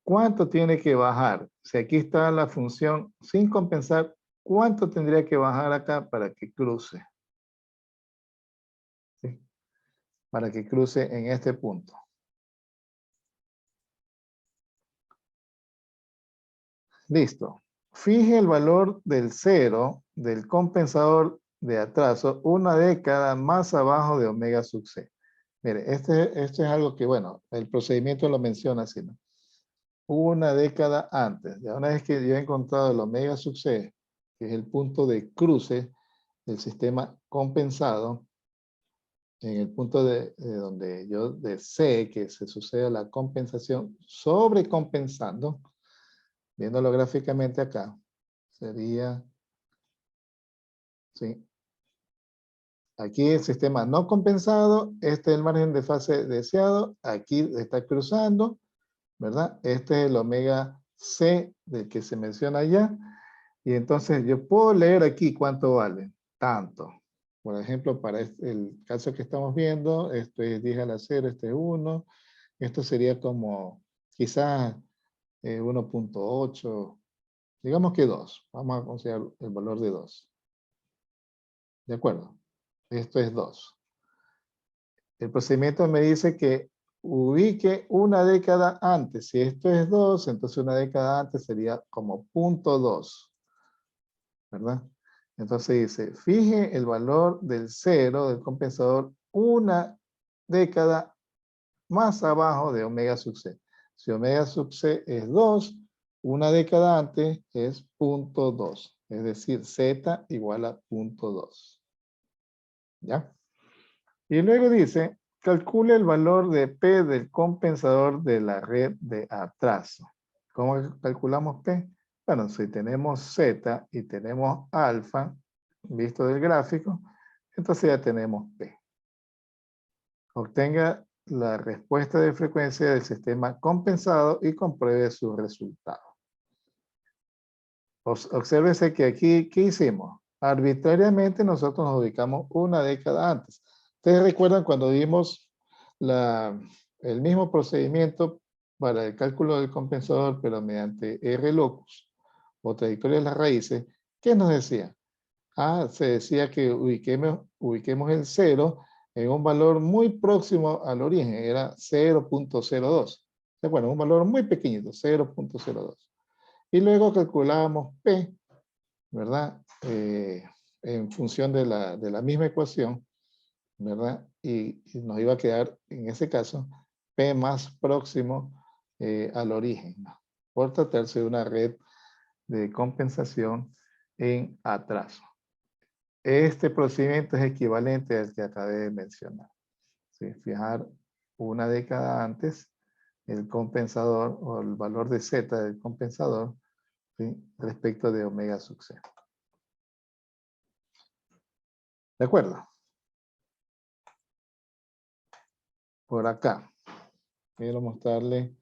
cuánto tiene que bajar. Si aquí está la función sin compensar, ¿cuánto tendría que bajar acá para que cruce? ¿Sí? Para que cruce en este punto. Listo. Fije el valor del cero del compensador de atraso, una década más abajo de omega sub c. Mire, este es algo que, bueno, el procedimiento lo menciona así, ¿no? Una década antes. Ya una vez que yo he encontrado el omega sub c, que es el punto de cruce del sistema compensado, en el punto de donde yo desee que se suceda la compensación, sobrecompensando, viéndolo gráficamente acá, sería, ¿sí? Aquí el sistema no compensado, este es el margen de fase deseado, aquí está cruzando, ¿verdad? Este es el omega C del que se menciona allá, y entonces yo puedo leer aquí cuánto vale, tanto. Por ejemplo, para el caso que estamos viendo, esto es 10 a la 0, este es 1, esto sería como quizás 1.8, digamos que 2, vamos a considerar el valor de 2. ¿De acuerdo? Esto es 2. El procedimiento me dice que ubique una década antes. Si esto es 2, entonces una década antes sería como 0.2, ¿verdad? Entonces dice, fije el valor del cero del compensador una década más abajo de omega sub c. Si omega sub c es 2, una década antes es 0.2. Es decir, z igual a 0.2. ¿Ya? Y luego dice, calcule el valor de P del compensador de la red de atraso. ¿Cómo calculamos P? Bueno, si tenemos Z y tenemos alfa, visto del gráfico, entonces ya tenemos P. Obtenga la respuesta de frecuencia del sistema compensado y compruebe su resultado. Obsérvese que aquí, ¿qué hicimos? Arbitrariamente nosotros nos ubicamos una década antes. ¿Ustedes recuerdan cuando vimos el mismo procedimiento para el cálculo del compensador, pero mediante R locus o trayectoria de las raíces? ¿Qué nos decía? Se decía que ubiquemos el 0 en un valor muy próximo al origen, era 0.02. Bueno, un valor muy pequeñito, 0.02. Y luego calculábamos P, ¿verdad? En función de la misma ecuación, ¿verdad? Y nos iba a quedar, en ese caso, P más próximo al origen, ¿no? Por tratarse de una red de compensación en atraso. Este procedimiento es equivalente al que acabé de mencionar. ¿Sí? Fijar una década antes el compensador o el valor de Z del compensador, ¿sí? Respecto de omega sub c. ¿De acuerdo? Por acá. Quiero mostrarle,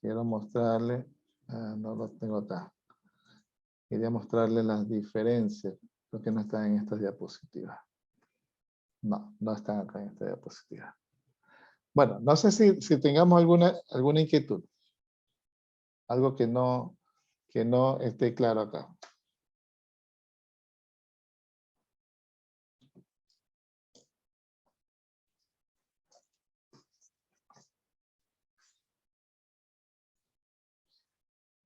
no lo tengo acá. Quería mostrarle las diferencias, porque no están en estas diapositivas. No están acá en esta diapositiva. Bueno, no sé si tengamos alguna inquietud. Algo que no esté claro acá.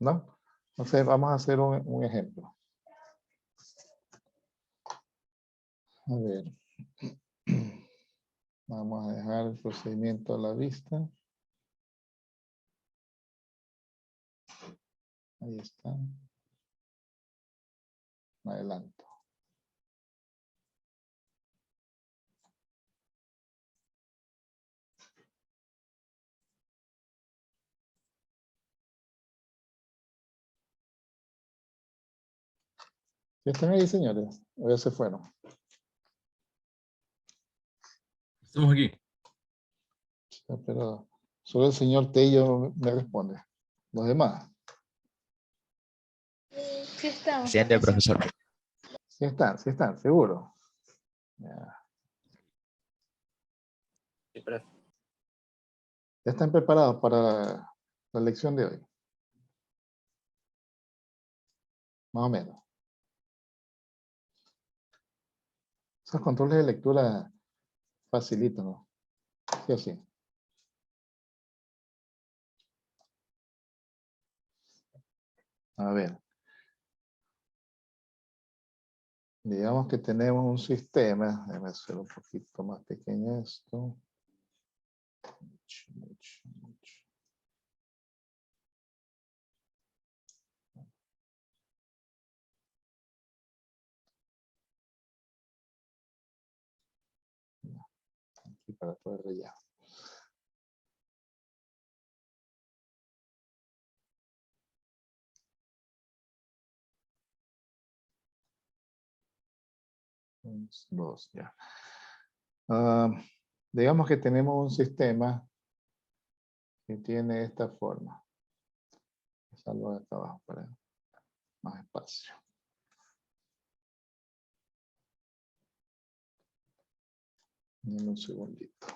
¿No? Entonces vamos a hacer un ejemplo. A ver. Vamos a dejar el procedimiento a la vista. Ahí está. Adelanto. ¿Ya están ahí, señores? ¿O ya se fueron? Estamos aquí. Ya, pero solo el señor Tello me responde. Los demás. Sí estamos. Presidente, profesor. Sí están, seguro. Ya. ¿Ya están preparados para la lección de hoy? Más o menos. Esos controles de lectura facilitan, ¿no? Sí o sí. A ver. Digamos que tenemos un sistema, déjame hacer un poquito más pequeño esto. Mucho. Aquí para poder rellenar. Dos, ya. Digamos que tenemos un sistema que tiene esta forma. Salvo de acá abajo para más espacio. Dame un segundito.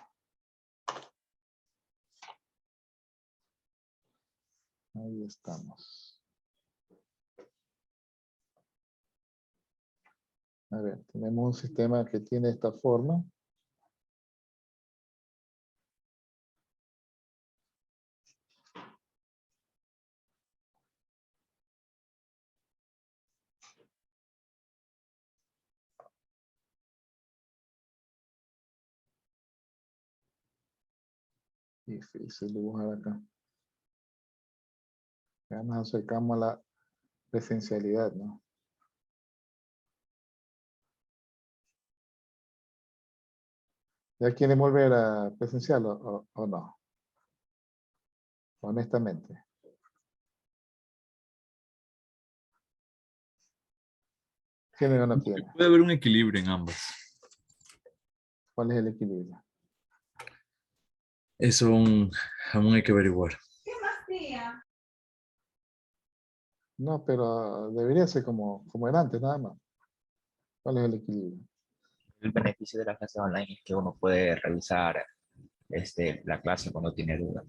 Ahí estamos. A ver, tenemos un sistema que tiene esta forma. Difícil dibujar acá. Ya nos acercamos a la presencialidad, ¿no? ¿Ya quieren volver a presencial o no? Honestamente. ¿Tienen o no tienen? Puede haber un equilibrio en ambas. ¿Cuál es el equilibrio? Eso aún hay que averiguar. No, pero debería ser como era antes, nada más. ¿Cuál es el equilibrio? El beneficio de la clase online es que uno puede revisar la clase cuando tiene dudas.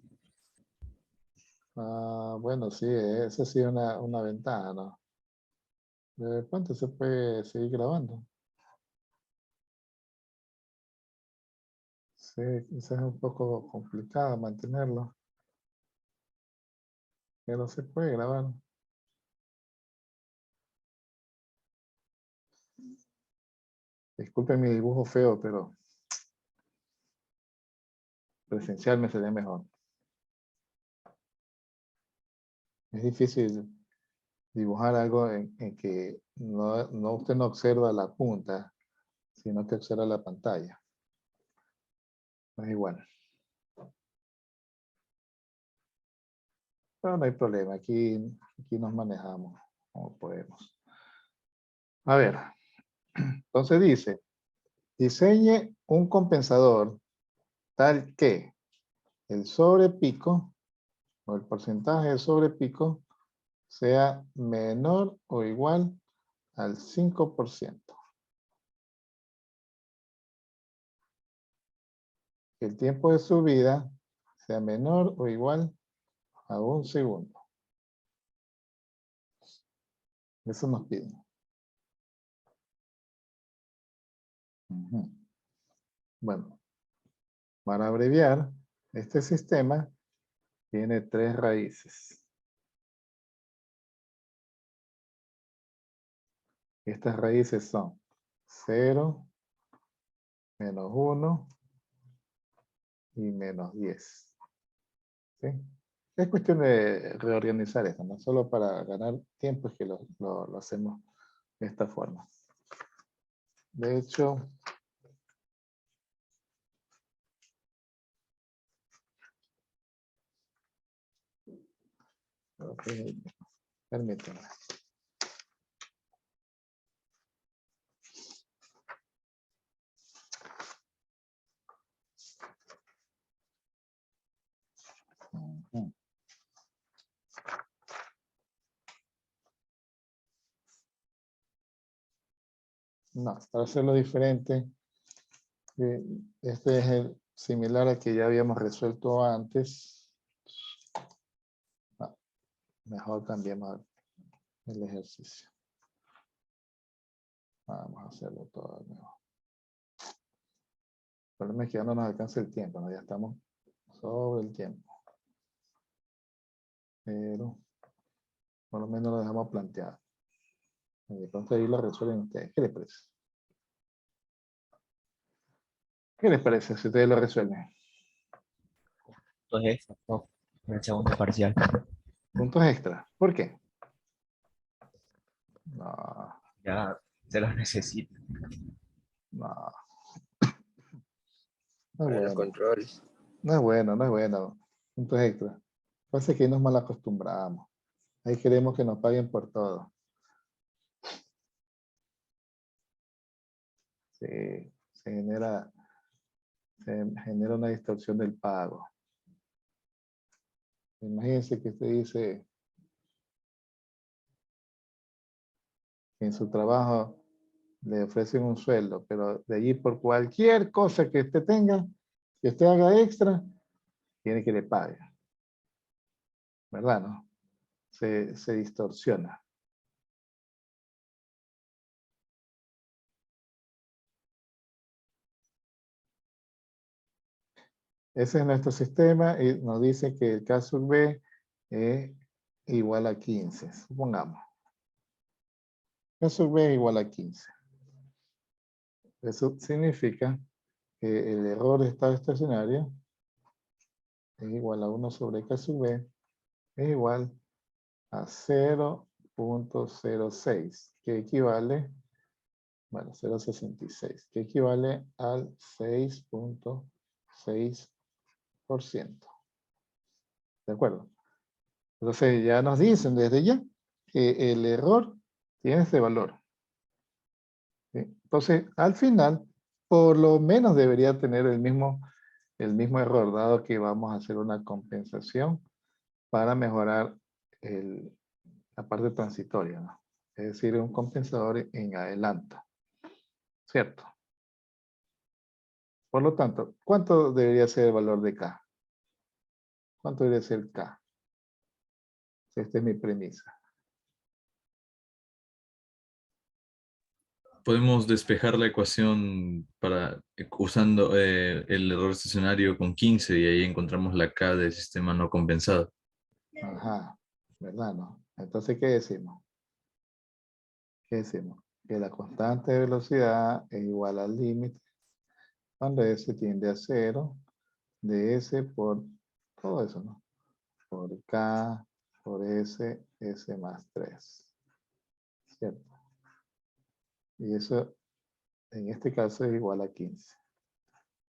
Bueno, sí, esa sí es una ventaja, ¿no? ¿De cuánto se puede seguir grabando? Sí, quizás es un poco complicado mantenerlo, pero se puede grabar. Disculpen mi dibujo feo, pero presencial me sería mejor. Es difícil dibujar algo en que usted no observa la punta, sino que observa la pantalla. No es igual. Pero no hay problema, aquí nos manejamos como podemos. A ver, entonces dice, diseñe un compensador tal que el sobrepico o el porcentaje de sobrepico sea menor o igual al 5%. Que el tiempo de subida sea menor o igual a 1 segundo. Eso nos piden. Bueno, para abreviar, este sistema tiene 3 raíces. Estas raíces son 0, menos 1 y menos 10. ¿Sí? Es cuestión de reorganizar esto, no solo para ganar tiempo, es que lo hacemos de esta forma. De hecho, permítanme. No, para hacerlo diferente, este es el similar al que ya habíamos resuelto antes. No, mejor cambiemos el ejercicio. Vamos a hacerlo todo de nuevo. El problema es que ya no nos alcanza el tiempo, ¿no? Ya estamos sobre el tiempo. Pero por lo menos lo dejamos planteado. De pronto ahí lo resuelven ustedes. ¿Qué les parece? ¿Qué les parece si ustedes lo resuelven? Entonces, no, en el segundo parcial. Puntos extra. ¿Por qué? No, Ya se los necesito. no. No es Para los bueno. controles. No es bueno, no es bueno. Puntos extra. Pasa que ahí nos mal acostumbramos. Ahí queremos que nos paguen por todo. Sí, se genera una distorsión del pago. Imagínense que usted dice que en su trabajo le ofrecen un sueldo, pero de allí por cualquier cosa que usted tenga, que usted haga extra, tiene que le pague. ¿Verdad, no? Se distorsiona. Ese es nuestro sistema y nos dice que el K sub B es igual a 15, supongamos. K sub B es igual a 15. Eso significa que el error de estado estacionario es igual a 1 sobre K sub B, es igual a 0.06, que equivale, bueno, 0.66, que equivale al 6.6%. ¿De acuerdo? Entonces ya nos dicen desde ya que el error tiene ese valor. ¿Sí? Entonces, al final, por lo menos debería tener el mismo error, dado que vamos a hacer una compensación para mejorar la parte transitoria, ¿no? Es decir, un compensador en adelanto. ¿Cierto? Por lo tanto, ¿cuánto debería ser el valor de K? ¿Cuánto debería ser K? Esta es mi premisa. Podemos despejar la ecuación usando el error estacionario con 15 y ahí encontramos la K del sistema no compensado. Ajá, ¿verdad? ¿No? Entonces, ¿qué decimos? ¿Qué decimos? Que la constante de velocidad es igual al límite cuando S tiende a 0 de S por todo eso, ¿no? Por K, por S, S más 3. ¿Cierto? Y eso, en este caso, es igual a 15.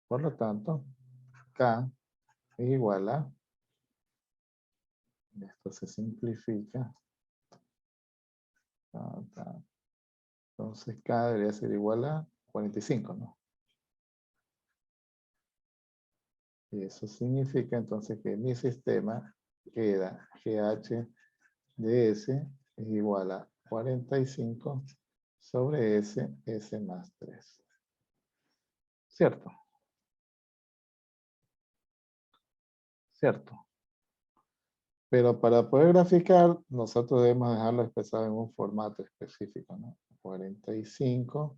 Por lo tanto, K es igual a, esto se simplifica, entonces K debería ser igual a 45, ¿no? Y eso significa entonces que mi sistema queda GH de S es igual a 45 sobre S, S más 3. ¿Cierto? ¿Cierto? Pero para poder graficar, nosotros debemos dejarlo expresado en un formato específico, ¿no? 45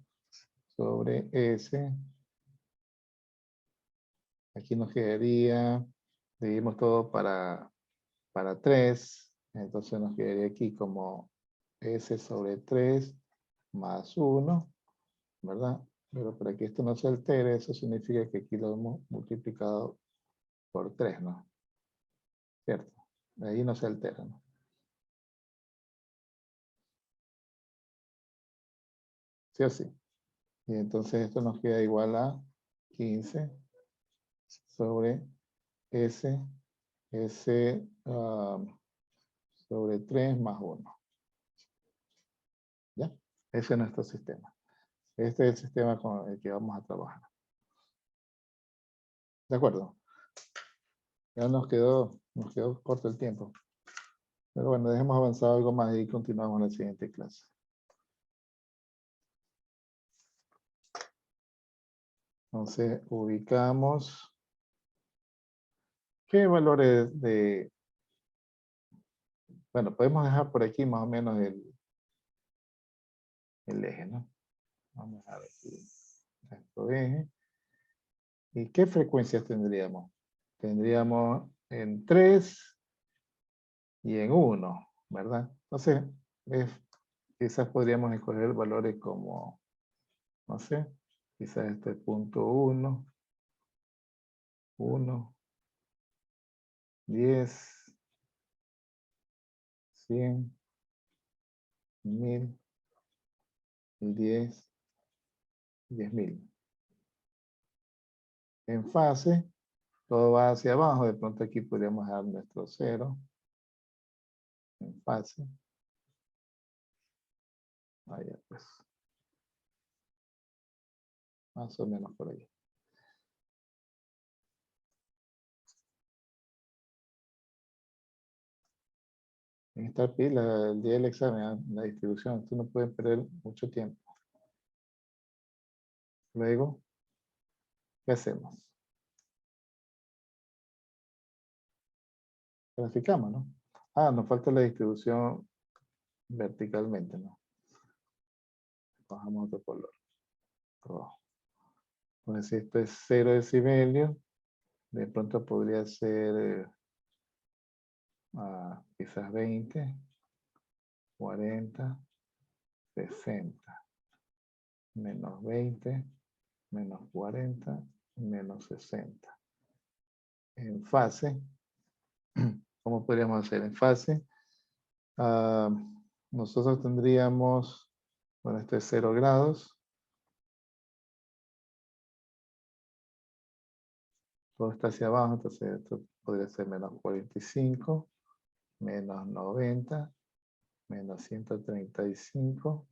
sobre S. Aquí nos quedaría, dividimos todo para 3, entonces nos quedaría aquí como S sobre 3 más 1, ¿verdad? Pero para que esto no se altere, eso significa que aquí lo hemos multiplicado por 3, ¿no? ¿Cierto? De ahí no se altera, ¿no? ¿Sí o sí? Y entonces esto nos queda igual a 15 sobre S, sobre 3 más 1. ¿Ya? Ese es nuestro sistema. Este es el sistema con el que vamos a trabajar. ¿De acuerdo? Ya nos quedó corto el tiempo. Pero bueno, dejemos avanzar algo más y continuamos en la siguiente clase. Entonces, ubicamos qué valores de... Bueno, podemos dejar por aquí más o menos el eje, ¿no? Vamos a ver aquí. Nuestro eje. ¿Y qué frecuencias tendríamos? Tendríamos en 3 y en 1, ¿verdad? Entonces, es quizás podríamos escoger valores como, no sé, quizás este punto 1, 1, 10, 100, 1000, y 10, 10.000. En fase, todo va hacia abajo. De pronto aquí podríamos dar nuestro 0. En fase. Vaya pues. Más o menos por ahí. En esta pila, el día del examen, la distribución, tú no puedes perder mucho tiempo. Luego, ¿qué hacemos? Graficamos, ¿no? Ah, nos falta la distribución verticalmente, ¿no? Cojamos otro color. Rojo. Pues si esto es 0 decibelios, de pronto podría ser quizás 20, 40, 60. Menos 20, menos 40, menos 60. En fase, ¿cómo podríamos hacer? En fase, nosotros tendríamos, bueno, este es 0 grados. Todo está hacia abajo, entonces esto podría ser menos 45, menos 90, menos 135,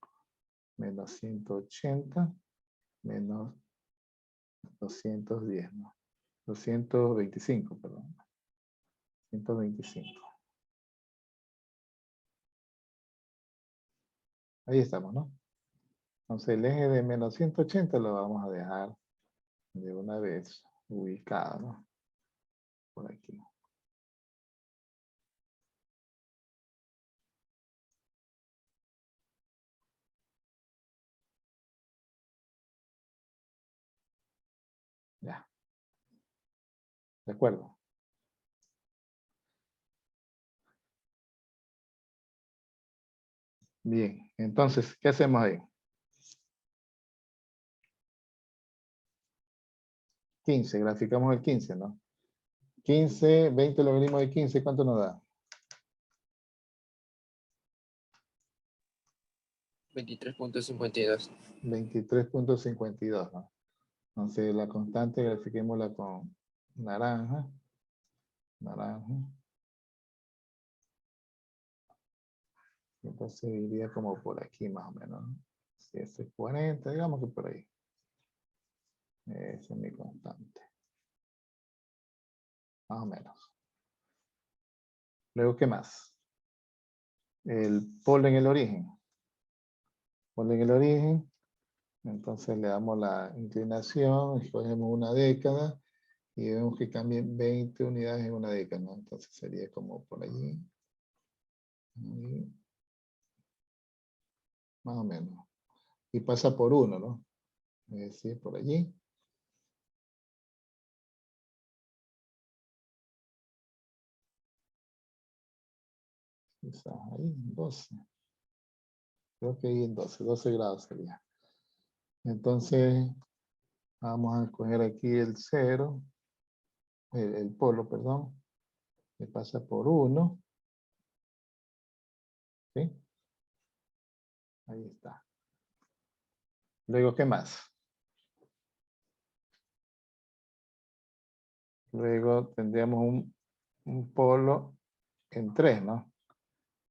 menos 180, menos 210, ¿no? 225, perdón. 125. Ahí estamos, ¿no? Entonces el eje de menos 180 lo vamos a dejar de una vez ubicado, ¿no? Por aquí. Ya. ¿De acuerdo? Bien. Entonces, ¿qué hacemos ahí? 15. Graficamos el 15, ¿no? 15, 20 logaritmo de 15, ¿cuánto nos da? 23.52. 23.52, ¿no? Entonces la constante grafiquémosla con naranja. Naranja. Entonces iría como por aquí más o menos, ¿no? Si ese es 40, digamos que por ahí. Esa es mi constante. Más o menos. Luego, ¿qué más? El polo en el origen. Polo en el origen. Entonces le damos la inclinación, escogemos una década y vemos que cambien 20 unidades en una década, ¿no? Entonces sería como por allí. Ahí, más o menos. Y pasa por 1, ¿no? Es decir, por allí. Quizás ahí, 12. Creo que ahí en 12 grados sería. Entonces, vamos a escoger aquí el 0, el polo, perdón, que pasa por 1. ¿Sí? Ahí está. Luego, ¿qué más? Luego tendríamos un polo en 3, ¿no?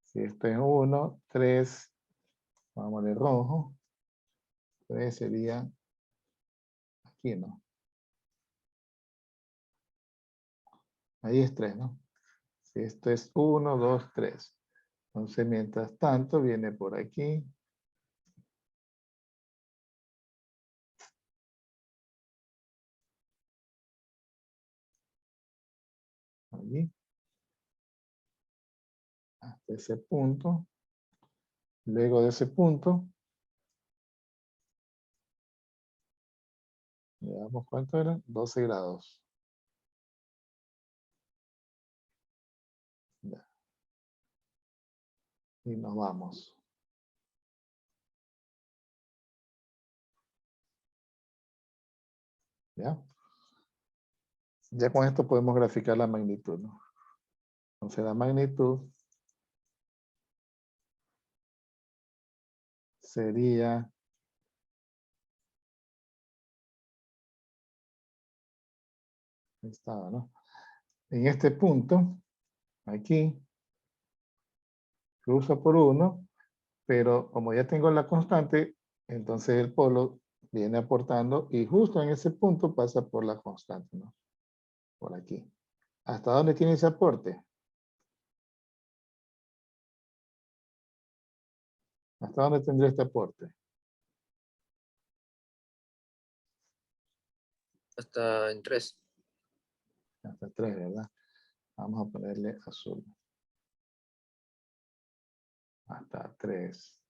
Si esto es 1, 3, vamos de rojo. 3 sería aquí, ¿no? Ahí es 3, ¿no? Si esto es 1, 2, 3. Entonces, mientras tanto, viene por aquí. Allí. Hasta ese punto. Luego de ese punto, veamos cuánto era, 12 grados. Ya. Y nos vamos. ¿Ya? Ya con esto podemos graficar la magnitud, ¿no? Entonces la magnitud sería estaba, ¿no? En este punto, aquí, cruzo por 1, pero como ya tengo la constante, entonces el polo viene aportando y justo en ese punto pasa por la constante, ¿no? Por aquí. ¿Hasta dónde tiene ese aporte? ¿Hasta dónde tendría este aporte? Hasta en 3. Hasta 3, ¿verdad? Vamos a ponerle azul. Hasta 3.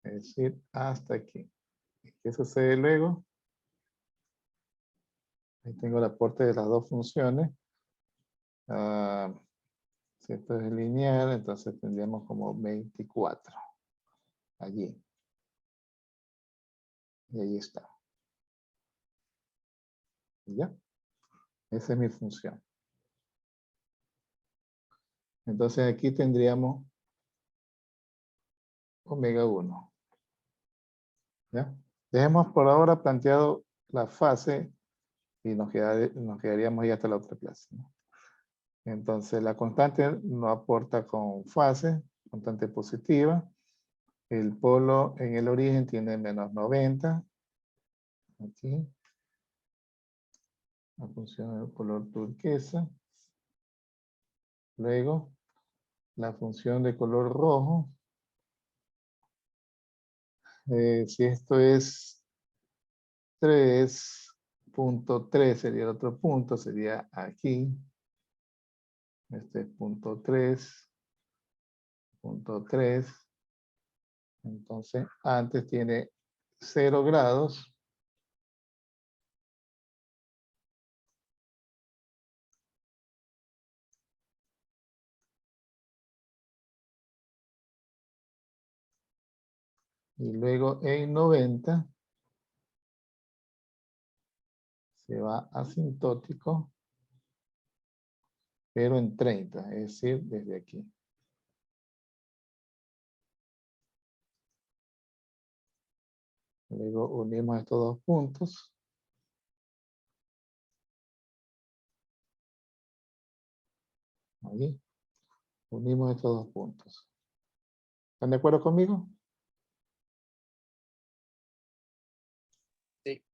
Es decir, hasta aquí. ¿Qué sucede luego? Ahí tengo el aporte de las dos funciones. Si esto es lineal, entonces tendríamos como 24. Allí. Y ahí está. ¿Ya? Esa es mi función. Entonces aquí tendríamos omega 1. ¿Ya? Dejemos por ahora planteado la fase y nos quedaríamos ahí hasta la otra clase, ¿no? Entonces la constante no aporta con fase, constante positiva. El polo en el origen tiene menos 90. Aquí. La función del color turquesa. Luego, la función de color rojo. Si esto es 3.3 sería el otro punto, sería aquí. Este es punto 3. Punto 3. Entonces, antes tiene 0 grados. Y luego en 90 se va asintótico, pero en 30, es decir, desde aquí. Luego unimos estos dos puntos. Ahí. Unimos estos dos puntos. ¿Están de acuerdo conmigo? Sí.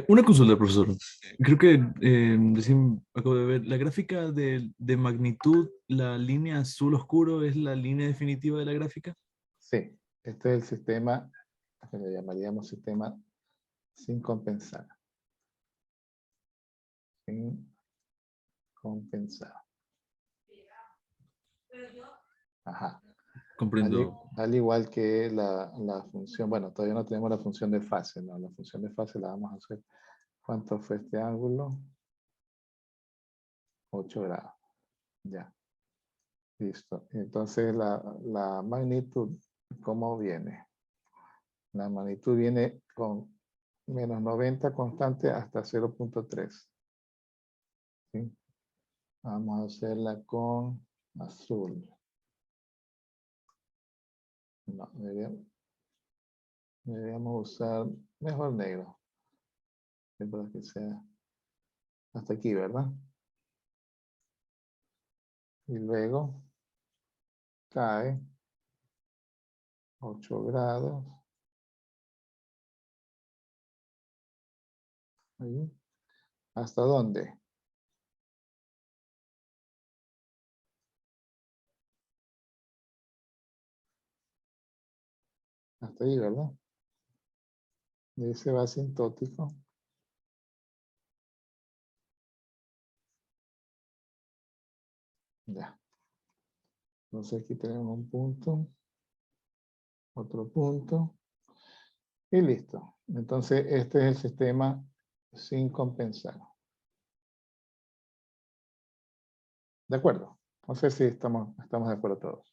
Una consulta, profesor. Creo que recién acabo de ver la gráfica de magnitud, la línea azul oscuro es la línea definitiva de la gráfica. Sí. Este es el sistema que le llamaríamos sistema sin compensar. Sin compensar. Ajá. Comprendo. Al igual que la función, bueno, todavía no tenemos la función de fase, ¿no? La función de fase la vamos a hacer. ¿Cuánto fue este ángulo? 8 grados. Ya. Listo. Entonces la magnitud, ¿cómo viene? La magnitud viene con menos 90 constante hasta 0.3. ¿Sí? Vamos a hacerla con azul. No, deberíamos usar mejor negro. Para que sea hasta aquí, ¿verdad? Y luego cae 8 grados. Ahí. ¿Hasta dónde? Hasta ahí, ¿verdad? Y ese va asintótico. Ya. Entonces aquí tenemos un punto. Otro punto. Y listo. Entonces este es el sistema sin compensar. ¿De acuerdo? No sé si estamos de acuerdo todos.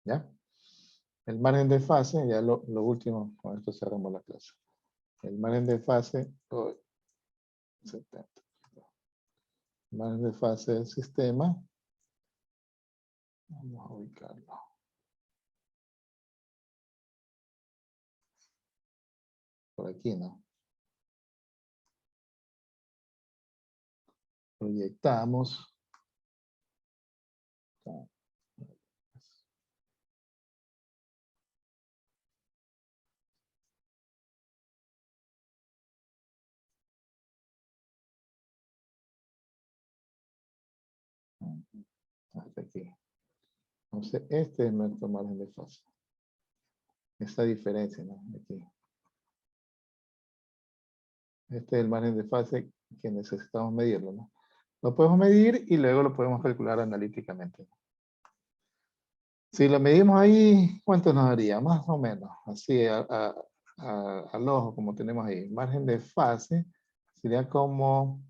¿Ya? El margen de fase, ya lo último, con esto cerramos la clase. El margen de fase, 70. El margen de fase del sistema. Vamos a ubicarlo. Por aquí, ¿no? Proyectamos. Hasta aquí. Entonces, este es nuestro margen de fase. Esta diferencia, ¿no? Aquí. Este es el margen de fase que necesitamos medirlo, ¿no? Lo podemos medir y luego lo podemos calcular analíticamente. Si lo medimos ahí, ¿cuánto nos daría? Más o menos, así al ojo, como tenemos ahí. Margen de fase sería como,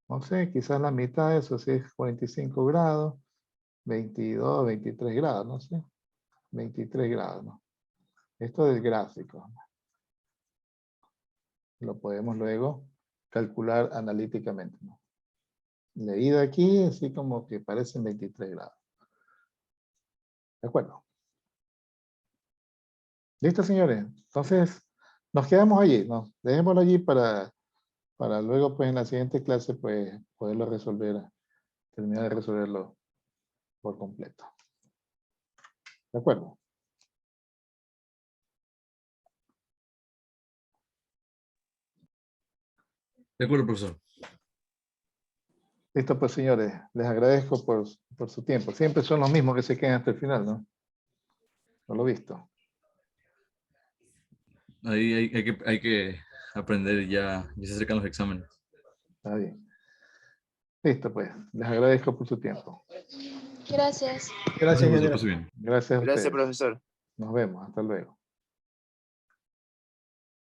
no sé, quizás la mitad de eso, si es 45 grados, 22, 23 grados, no sé. 23 grados, ¿no? Esto del gráfico. Lo podemos luego calcular analíticamente, ¿no? Leído aquí, así como que parecen 23 grados. ¿De acuerdo? ¿Listo, señores? Entonces, nos quedamos allí, ¿no? Dejémoslo allí para luego, pues, en la siguiente clase, pues, poderlo resolver, terminar de resolverlo por completo. ¿De acuerdo? De acuerdo, profesor. Listo, pues, señores. Les agradezco por su tiempo. Siempre son los mismos que se quedan hasta el final, ¿no? No lo he visto. Ahí hay que aprender, ya se acercan los exámenes. Está bien. Listo, pues. Les agradezco por su tiempo. Gracias. Gracias, Gracias, profesor. ingeniero. Pase bien. Gracias a Gracias, ustedes. profesor. Nos vemos. Hasta luego.